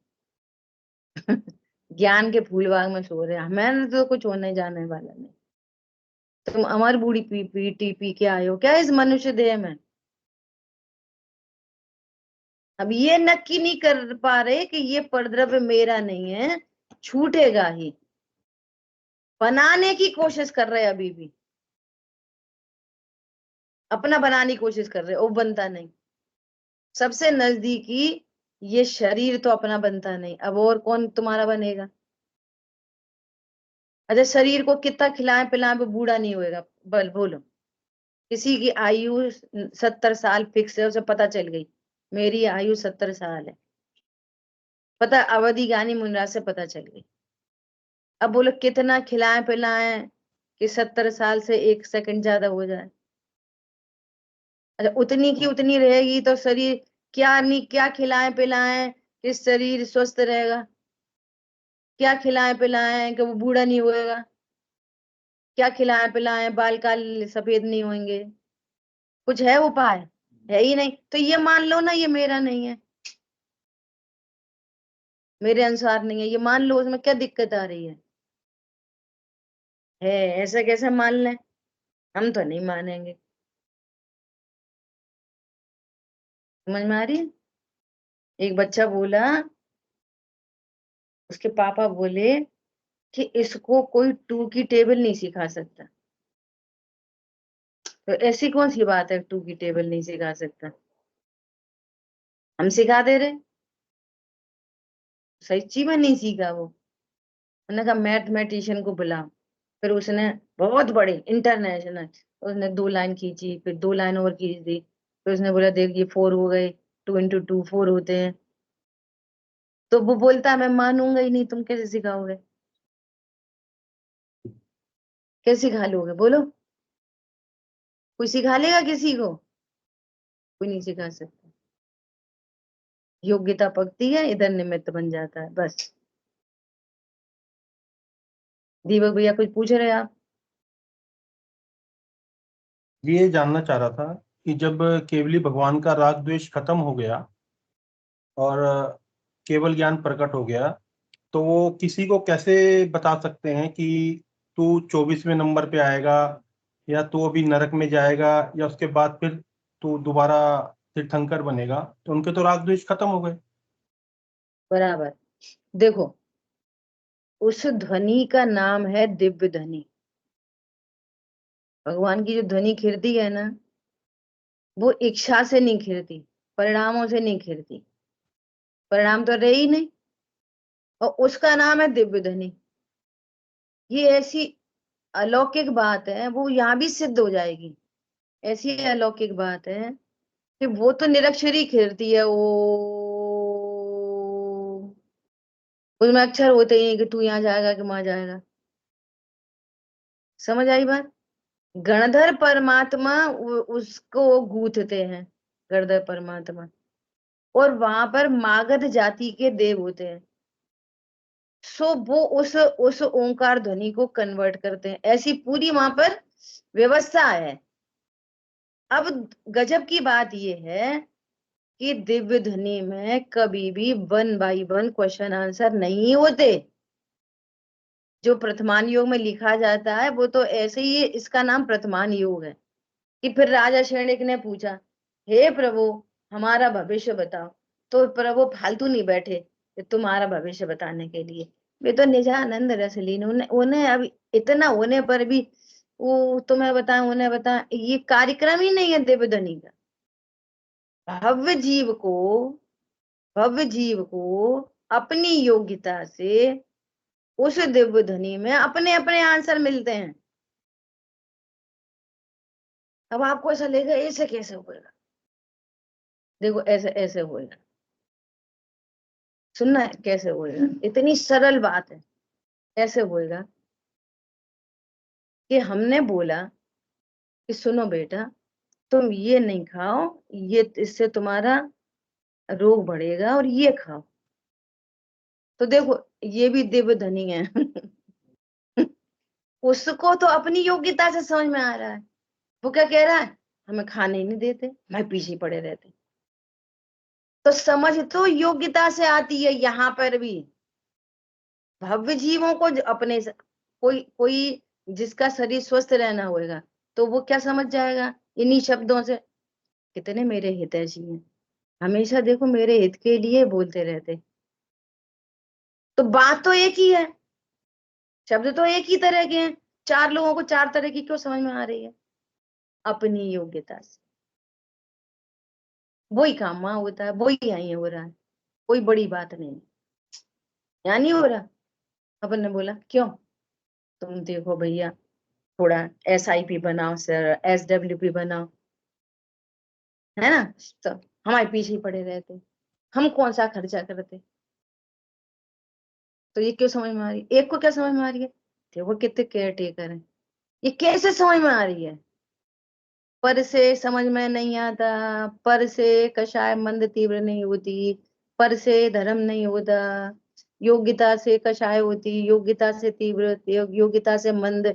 ज्ञान के फूल बाग में सो रहे हैं। मैंने तो कुछ होने जाने वाला नहीं। तुम अमर बूढ़ी पी पी टी पी के आए हो क्या इस मनुष्य देह में? अब ये नक्की नहीं कर पा रहे कि ये परद्रव्य मेरा नहीं है, छूटेगा ही, बनाने की कोशिश कर रहे अभी भी, अपना बनाने की कोशिश कर रहे, वो बनता नहीं। सबसे नजदीकी ये शरीर तो अपना बनता नहीं, अब और कौन तुम्हारा बनेगा? अच्छा, शरीर को कितना खिलाएं पिलाएं वो बूढ़ा नहीं होएगा? बोलो, किसी की आयु 70 साल फिक्स है, उसे पता चल गई मेरी आयु 70 साल है, पता, अवधि ज्ञानी मुनिराज से पता चल गई। अब बोलो कितना खिलाएं पिलाएं कि 70 साल से 1 सेकंड ज्यादा हो जाए? अच्छा, उतनी की उतनी रहेगी तो शरीर क्या नहीं, क्या खिलाएं पिलाएं कि शरीर स्वस्थ रहेगा? क्या खिलाएं पिलाएं कि वो बूढ़ा नहीं होएगा? क्या खिलाएं पिलाएं बाल काल सफेद नहीं होंगे? कुछ है उपाय? है ही नहीं। तो ये मान लो ना, ये मेरा नहीं है, मेरे अनुसार नहीं है, ये मान लो, उसमें क्या दिक्कत आ रही है? ऐसा कैसे मान लें? हम तो नहीं मानेंगे। समझ में आ रही है? एक बच्चा बोला, उसके पापा बोले कि इसको कोई 2 की टेबल नहीं सिखा सकता। तो ऐसी कौन सी बात है 2 की टेबल नहीं सिखा सकता? हम सिखा दे रहे, सच्ची में नहीं सीखा वो। उन्होंने कहा मैथमेटिशियन को बुलाओ, फिर उसने बहुत बड़े इंटरनेशनल, उसने 2 लाइन खींची, फिर 2 लाइन और खींच दी, फिर उसने बोला देख ये 4 हो गए, 2 into 2 4 होते हैं। तो वो बोलता है मैं मानूंगा ही नहीं, तुम कैसे सिखाओगे? कैसे सिखा लोगे बोलो? कोई सिखा लेगा किसी को? कोई नहीं सिखा सकता। योग्यता पकती है, इधर निमित्त बन जाता है बस। दीपक भैया कुछ पूछ रहे हैं आप? ये जानना चाह रहा था कि जब केवली भगवान का राग द्वेष खत्म हो गया और केवल ज्ञान प्रकट हो गया, तो वो किसी को कैसे बता सकते हैं कि तू 24वें नंबर पे आएगा, या तू अभी नरक में जाएगा, या उसके बाद फिर तू दोबारा तीर्थंकर बनेगा? तो उनके तो राग द्वेष खत्म हो गए। बराबर। देखो, उस ध्वनि का नाम है दिव्य ध्वनि। भगवान की जो ध्वनि खिरती है ना, वो इच्छा से नहीं खिरती, परिणामों से नहीं खिरती, परिणाम तो रहे ही नहीं, और उसका नाम है दिव्य ध्वनि। ये ऐसी अलौकिक बात है, वो यहाँ भी सिद्ध हो जाएगी। ऐसी अलौकिक बात है कि वो तो निरक्षरी खिरती है, वो उसमें अक्षर होते ही नहीं कि तू यहाँ जाएगा कि वहां जाएगा। समझ आई बात? गणधर परमात्मा उसको गूंथते हैं, गणधर परमात्मा, और वहां पर मागध जाति के देव होते हैं, सो वो उस ओंकार ध्वनि को कन्वर्ट करते हैं। ऐसी पूरी वहां पर व्यवस्था है। अब गजब की बात यह है कि दिव्य ध्वनि में कभी भी 1 by 1 क्वेश्चन आंसर नहीं होते। जो प्रथमान योग में लिखा जाता है वो तो ऐसे ही, इसका नाम प्रथमान योग है। कि फिर राजा शरणिक ने पूछा, हे प्रभु हमारा भविष्य बताओ। तो प्रभु फालतू नहीं बैठे कि तुम्हारा भविष्य बताने के लिए, वे तो निजानंद रस लीन, उन्हें अब इतना होने पर भी वो तुम्हें बताएं उन्हें बताएं, ये कार्यक्रम ही नहीं है दिव्य ध्वनि का। भव्य जीव को, भव्य जीव को अपनी योग्यता से उस दिव्य ध्वनि में अपने अपने आंसर मिलते हैं। अब आपको ऐसा लगेगा ऐसे कैसे होगा? देखो ऐसे ऐसे होएगा, सुनना है कैसे होएगा, इतनी सरल बात है। ऐसे होएगा कि हमने बोला कि सुनो बेटा, तुम ये नहीं खाओ, ये इससे तुम्हारा रोग बढ़ेगा, और ये खाओ। तो देखो ये भी दिव्य ध्वनि है। उसको तो अपनी योग्यता से समझ में आ रहा है। वो क्या कह रहा है, हमें खाने ही नहीं देते, मैं पीछे पड़े रहते। तो समझ तो योग्यता से आती है। यहाँ पर भी भव्य जीवों को अपने कोई कोई जिसका शरीर स्वस्थ रहना होगा, तो वो क्या समझ जाएगा इन्हीं शब्दों से, कितने मेरे हितैषी हैं, हमेशा देखो मेरे हित के लिए बोलते रहते, तो बात तो एक ही है, शब्द तो एक ही तरह के हैं, चार लोगों को चार तरह की क्यों समझ में आ रही है? अपनी योग्यता से वही काम वहां होता है, वही यहीं हो रहा है, कोई बड़ी बात नहीं है। यहाँ नहीं हो रहा। अपन ने बोला क्यों, तुम देखो भैया थोड़ा SIP बनाओ सर, SWP बनाओ, है ना, तो हमारे पीछे ही पड़े रहते, हम कौन सा खर्चा करते। तो ये क्यों समझ में आ रही है? एक को क्या समझ में आ रही है, देखो कितने केयर टेकर है, ये कैसे समझ में आ रही है? पर से समझ में नहीं आता, पर से कषाय मंद तीव्र नहीं होती, पर से धर्म नहीं होता, योग्यता से कषाय होती, योग्यता से तीव्र, योग्यता से मंद,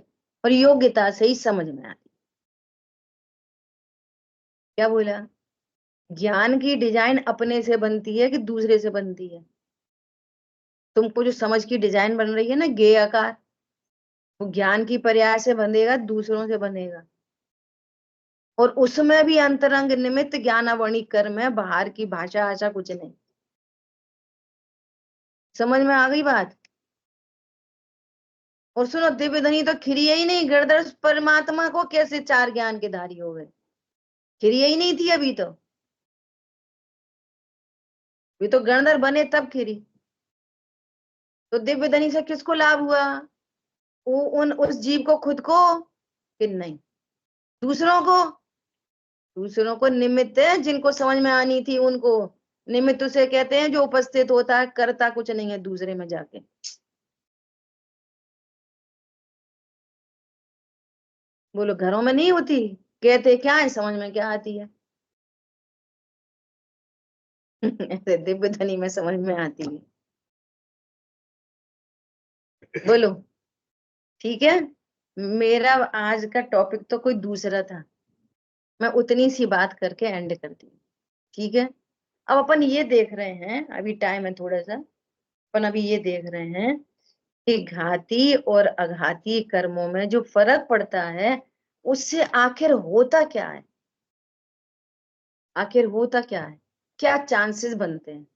और योग्यता से ही समझ में आती। क्या बोला? ज्ञान की डिजाइन अपने से बनती है कि दूसरे से बनती है? तुमको जो समझ की डिजाइन बन रही है ना, गेय आकार, वो ज्ञान की पर्याय से बनेगा, दूसरों से बनेगा। और उसमें भी अंतरंग निमित्त ज्ञानावणी कर्म है, बाहर की भाषा आशा कुछ नहीं। समझ में आ गई बात? और सुनो, दिव्य धनी तो खिरिया ही नहीं, गर्दश परमात्मा को कैसे चार ज्ञान के धारी हो गए? खिरिया ही नहीं थी अभी तो, ये तो गणधर बने तब खिरी। तो दिव्य धनी से किसको लाभ हुआ? उस जीव को, खुद को कि नहीं, दूसरों को? दूसरों को निमित्त है, जिनको समझ में आनी थी उनको। निमित्त उसे कहते हैं जो उपस्थित होता है, करता कुछ नहीं है दूसरे में जाके। बोलो घरों में नहीं होती, कहते क्या है, समझ में क्या आती है? ऐसे दिव्य धनी में समझ में आती है। बोलो ठीक है। मेरा आज का टॉपिक तो कोई दूसरा था, मैं उतनी सी बात करके एंड करती हूँ, ठीक है। अब अपन ये देख रहे हैं, अभी टाइम है थोड़ा सा, अपन अभी ये देख रहे हैं कि घाती और अघाती कर्मों में जो फर्क पड़ता है, उससे आखिर होता क्या है, आखिर होता क्या है, क्या चांसेस बनते हैं।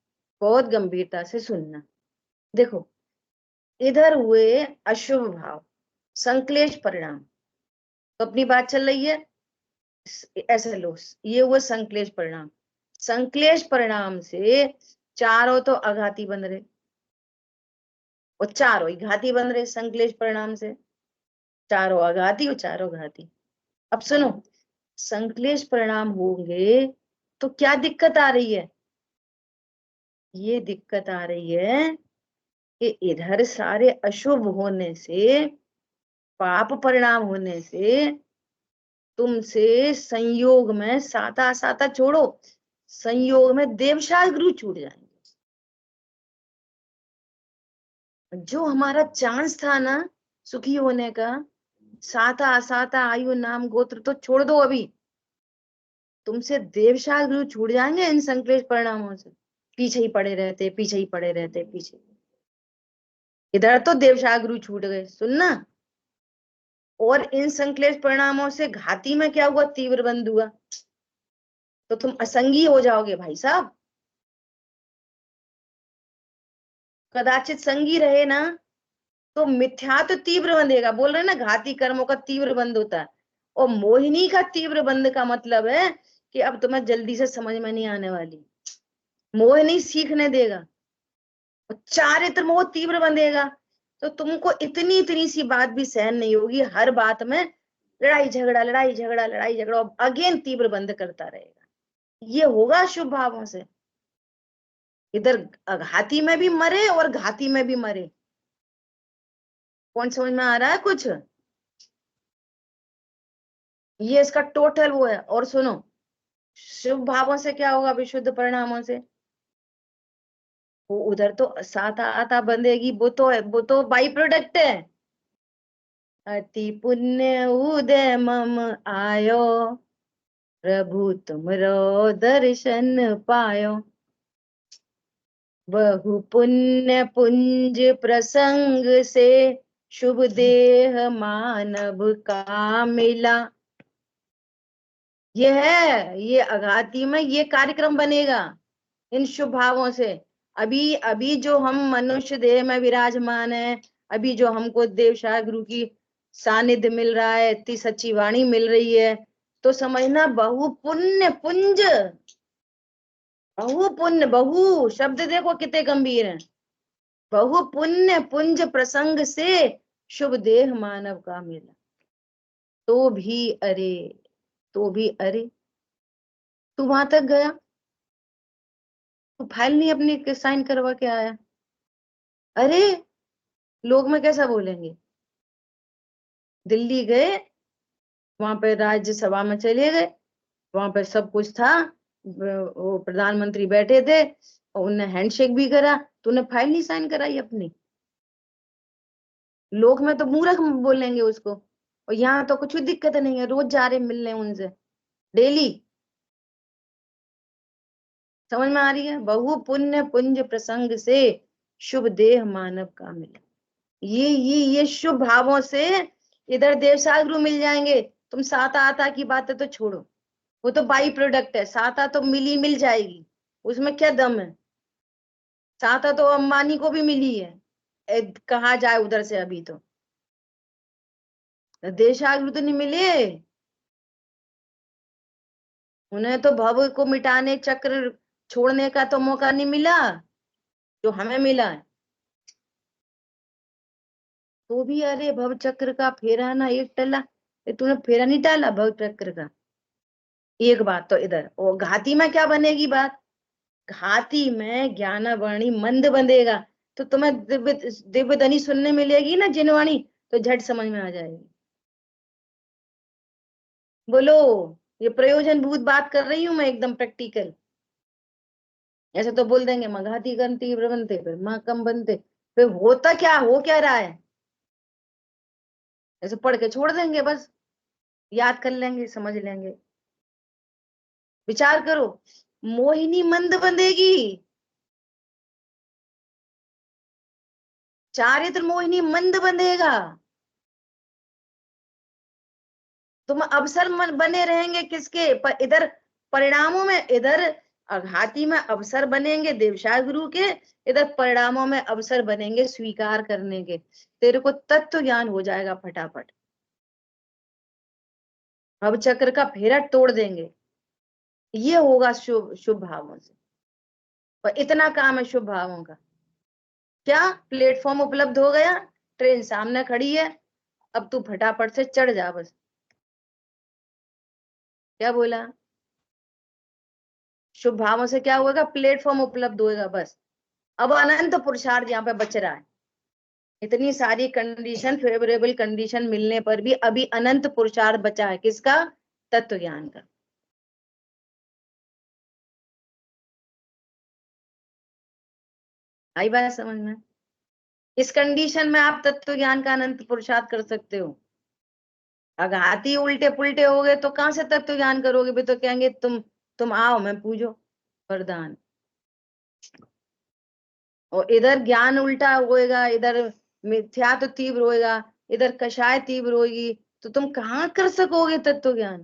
बहुत गंभीरता से सुनना। देखो, इधर हुए अशुभ भाव, संक्लेश परिणाम, तो अपनी बात चल रही है, ऐसे लो, ये हुआ संक्लेश परिणाम। संक्लेश परिणाम से चारों तो अघाती बन रहे, और चारों ही घाती बन रहे। संक्लेश परिणाम से चारों अघाती और चारों घाती। अब सुनो, संक्लेश परिणाम होंगे तो क्या दिक्कत आ रही है? ये दिक्कत आ रही है कि इधर सारे अशुभ होने से, पाप परिणाम होने से, तुमसे संयोग में, साता साता छोड़ो, संयोग में देवशाल गुरु छूट जाएंगे। जो हमारा चांस था ना सुखी होने का, साता असाता आयु नाम गोत्र तो छोड़ दो, अभी तुमसे देवशाल गुरु छूट जाएंगे इन संक्लेश परिणामों से। पीछे ही पड़े रहते, पीछे ही पड़े रहते, पीछे। इधर तो देवशाल गुरु छूट गए, सुनना। और इन संक्लेश परिणामों से घाती में क्या हुआ, तीव्र बंद हुआ, तो तुम असंगी हो जाओगे भाई साहब। कदाचित संगी रहे ना तो मिथ्या तो तीव्र बंधेगा, बोल रहे ना, घाती कर्मों का तीव्र बंध होता है। और मोहिनी का तीव्र बंध का मतलब है कि अब तुम्हें जल्दी से समझ में नहीं आने वाली, मोह नहीं सीखने देगा। और चारित्र मोह तीव्र बंधेगा, तो तुमको इतनी इतनी सी बात भी सहन नहीं होगी, हर बात में लड़ाई झगड़ा, लड़ाई झगड़ा, लड़ाई झगड़ा, अगेन तीव्र बंध करता रहेगा। ये होगा शुभ भावों से। इधर घाती में भी मरे और घाती में भी मरे। कौन समझ में आ रहा है कुछ? ये इसका टोटल वो है। और सुनो, शुभ भावों से क्या होगा, विशुद्ध परिणामों से? वो उधर तो साता आता बंधेगी, वो तो बाई प्रोडक्ट है। अति पुण्य उदय मम आयो, प्रभु तुमरो दर्शन पायो। बहु पुण्य पुंज प्रसंग से, शुभ देह मानव का मिला। ये है, ये आघाती में ये कार्यक्रम बनेगा इन शुभ भावों से। अभी अभी जो हम मनुष्य देह में विराजमान है, अभी जो हमको देवशाह गुरु की सानिध्य मिल रहा है, इतनी सच्ची वाणी मिल रही है, तो समझना बहु पुण्य पुंज, बहु पुण्य, बहु शब्द देखो कितने गंभीर हैं। बहु पुण्य पुंज प्रसंग से शुभ देह मानव का मिला, तो भी अरे, तो भी अरे, तू वहां तक गया, तू फाइल नहीं अपनी साइन करवा के आया, अरे लोग में कैसा बोलेंगे। दिल्ली गए, वहां पे राज्यसभा में चले गए, वहां पे सब कुछ था, वो प्रधानमंत्री बैठे थे और उन्हें हैंडशेक भी करा, तूने फाइल नहीं साइन कराई अपनी। लोग में तो मूर्ख बोलेंगे उसको, और यहाँ तो कुछ दिक्कत नहीं है, रोज जा रहे मिलने उनसे, डेली। समझ में आ रही है? बहु पुण्य पुंज प्रसंग से शुभ देह मानव का मिला। ये शुभ भावों से इधर देवसाग गुरु मिल जाएंगे। तुम साता आता की बातें तो छोड़ो, वो तो बाई प्रोडक्ट है, साता तो मिल जाएगी, उसमें क्या दम है। साता तो अंबानी को भी मिली है, कहा जाए उधर से, अभी तो देवसाग गुरु तो नहीं मिले, उन्हें तो भव को मिटाने, चक्र छोड़ने का तो मौका नहीं मिला जो हमें मिला है। तो भी अरे भव चक्र का फेरा ना एक टला, तूने फेरा नहीं डाला भव चक्र का। एक बात तो इधर, और घाती में क्या बनेगी बात, घाती में ज्ञानवाणी मंद बंधेगा, तो तुम्हें दिव्य ध्वनि सुनने मिलेगी ना जिनवाणी, तो झट समझ में आ जाएगी। बोलो, ये प्रयोजन भूत बात कर रही हूं मैं, एकदम प्रैक्टिकल। ऐसे तो बोल देंगे मघाती कम तीव्र बनते, फिर माँ कम बनते, फिर होता क्या, हो क्या रहा है, ऐसे पढ़ के छोड़ देंगे, बस याद कर लेंगे, समझ लेंगे। विचार करो, मोहिनी मंद बंधेगी, चारित्र मोहिनी मंद बंधेगा, तुम अवसर बने रहेंगे किसके पर, इधर परिणामों में, इधर आघाती में अवसर बनेंगे देवशाह गुरु के, इधर परिणामों में अवसर बनेंगे स्वीकार करने के। तेरे को तत्व ज्ञान हो जाएगा फटाफट, अब चक्र का फेरा तोड़ देंगे। ये होगा शुभ शुभ भावों से, और इतना काम है शुभ भावों का। क्या प्लेटफॉर्म उपलब्ध हो गया, ट्रेन सामने खड़ी है, अब तू फटाफट से चढ़ जा बस। क्या बोला, शुभ भावों से क्या होगा, प्लेटफॉर्म उपलब्ध होगा बस। अब अनंत पुरुषार्थ यहाँ पे बच रहा है, इतनी सारी कंडीशन, फेवरेबल कंडीशन मिलने पर भी अभी अनंत पुरुषार्थ बचा है, किसका, तत्व ज्ञान का। आई बात समझ में? इस कंडीशन में आप तत्व ज्ञान का अनंत पुरुषार्थ कर सकते हो। अघाती उल्टे पुल्टे हो गए तो कहां से तत्व ज्ञान करोगे, भी तो कहेंगे तुम आओ मैं पूजो वरदान। और इधर ज्ञान उल्टा होएगा, इधर मिथ्या तो तीव्र होएगा, इधर कषाय तीव्र होगी, तो तुम कहाँ कर सकोगे तत्व ज्ञान।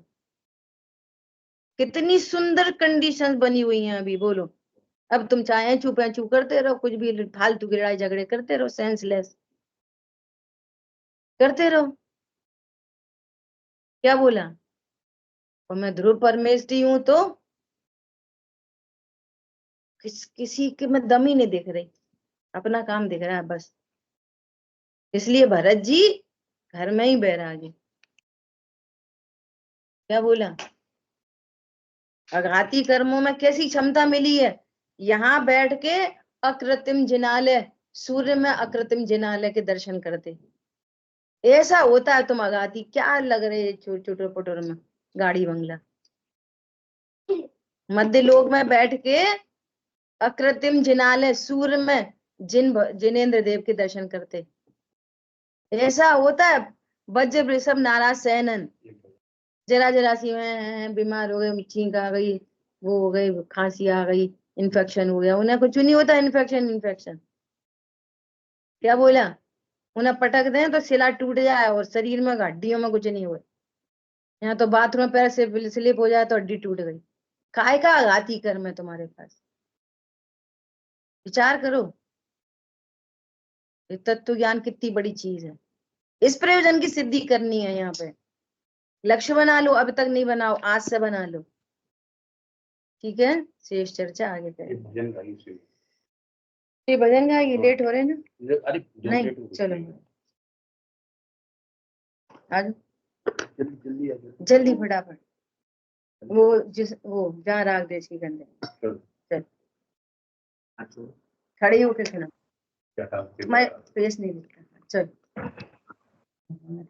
कितनी सुंदर कंडीशंस बनी हुई हैं अभी, बोलो। अब तुम चाहे चुप है चुप करते रहो, कुछ भी फालतू की लड़ाई झगड़े करते रहो, सेंसलेस करते रहो। क्या बोला, और मैं ध्रुव परमेष्ठी हूं तो किसी के मैं दम ही नहीं दिख रही, अपना काम दिख रहा है बस। इसलिए भरत जी घर में ही बैरागी। क्या बोला, आघाती कर्मों में कैसी क्षमता मिली है, यहाँ बैठ के अकृत्रिम जिनालय, सूर्य में अकृत्रिम जिनालय के दर्शन करते, ऐसा होता है। तुम आघाती क्या लग रहे छोटे पुटोर में गाड़ी बंगला, मध्य लोक में बैठ के अकृत्रिम जिनालय सूर्य में जिनेन्द्र देव के दर्शन करते, ऐसा होता है। वज्र वृषभ नाराज सैनन, जरा सी में बीमार हो गए, छींक आ गई, वो हो गई, खांसी आ गई, इन्फेक्शन हो गया, उन्हें कुछ नहीं होता, इन्फेक्शन। क्या बोला, उन्हें पटक दें तो सिला टूट जाए और शरीर में हड्डियों में कुछ नहीं हुए, यहाँ तो बाथरूम में पैर से स्लिप हो जाए तो हड्डी टूट गई। काय का आघाती कर्म है तुम्हारे पास, विचार करो। ये तत्व ज्ञान कितनी बड़ी चीज है। इस प्रयोजन की सिद्धि करनी है। यहाँ पे लक्ष्य बना लो, अब तक नहीं बनाओ, आज से बना लो। ठीक है, शेष चर्चा आगे करें। ये भजन गाएगी, लेट हो रहे ना? नहीं, चलो आज जल्दी फटाफट। वो जहाँ राग देश की गंदे, चल खड़ी होके सुना, मैं फेस नहीं दिखता। चल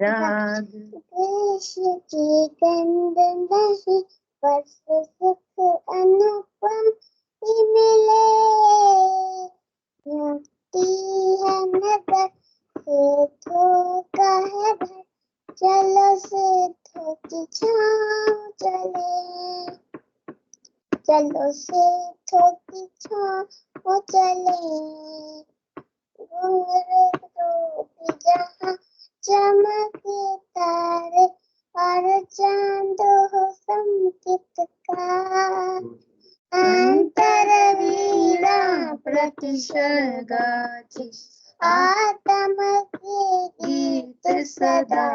राग देश की गंध नहीं, बस सुख अनुपम ही मिले। मुक्ति है नगर, सिद्धों का है घर, चलो सिद्धों की छाँव चले। चलो सिद्धों की छाँव चले। घुंघरू डूबी जहाँ चमके तारे, और चांद हो संगीतकार। अंतर वीरा प्रतिक्षण गाची, आत्म के गीत सदा।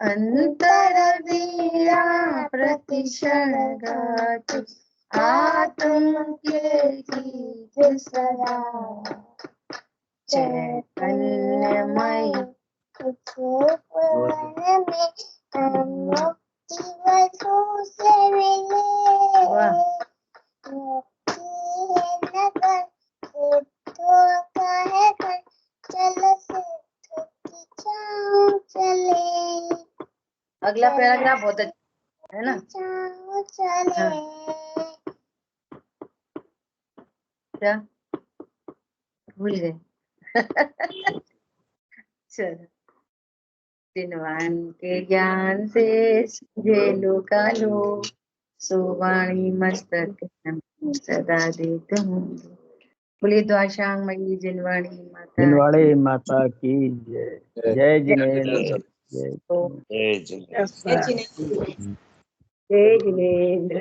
अंतर वीरा प्रतिक्षण गाची, आत्म के गीत सदा। चैतन्यमय पुराण में मुक्ति वधु से मिले। मुक्ति है नगर, सिद्धों का है घर, चलो सिद्धों की छाँव चले। अगला पैराग्राफ बहुत अच्छा है ना? छाँव चले। क्या भूल गए? चलो, जिनवान के ज्ञान से झेलो का लो, सुवाणी मस्तक सदा देत हूँ। बोलिए द्वाशांग मई जिनवाणी माता, जिनवाणी माता की जय। जय जिनेन्द्र। जय जय जिनेन्द्र। जय जिनेन्द्र। जय जिनेन्द्र।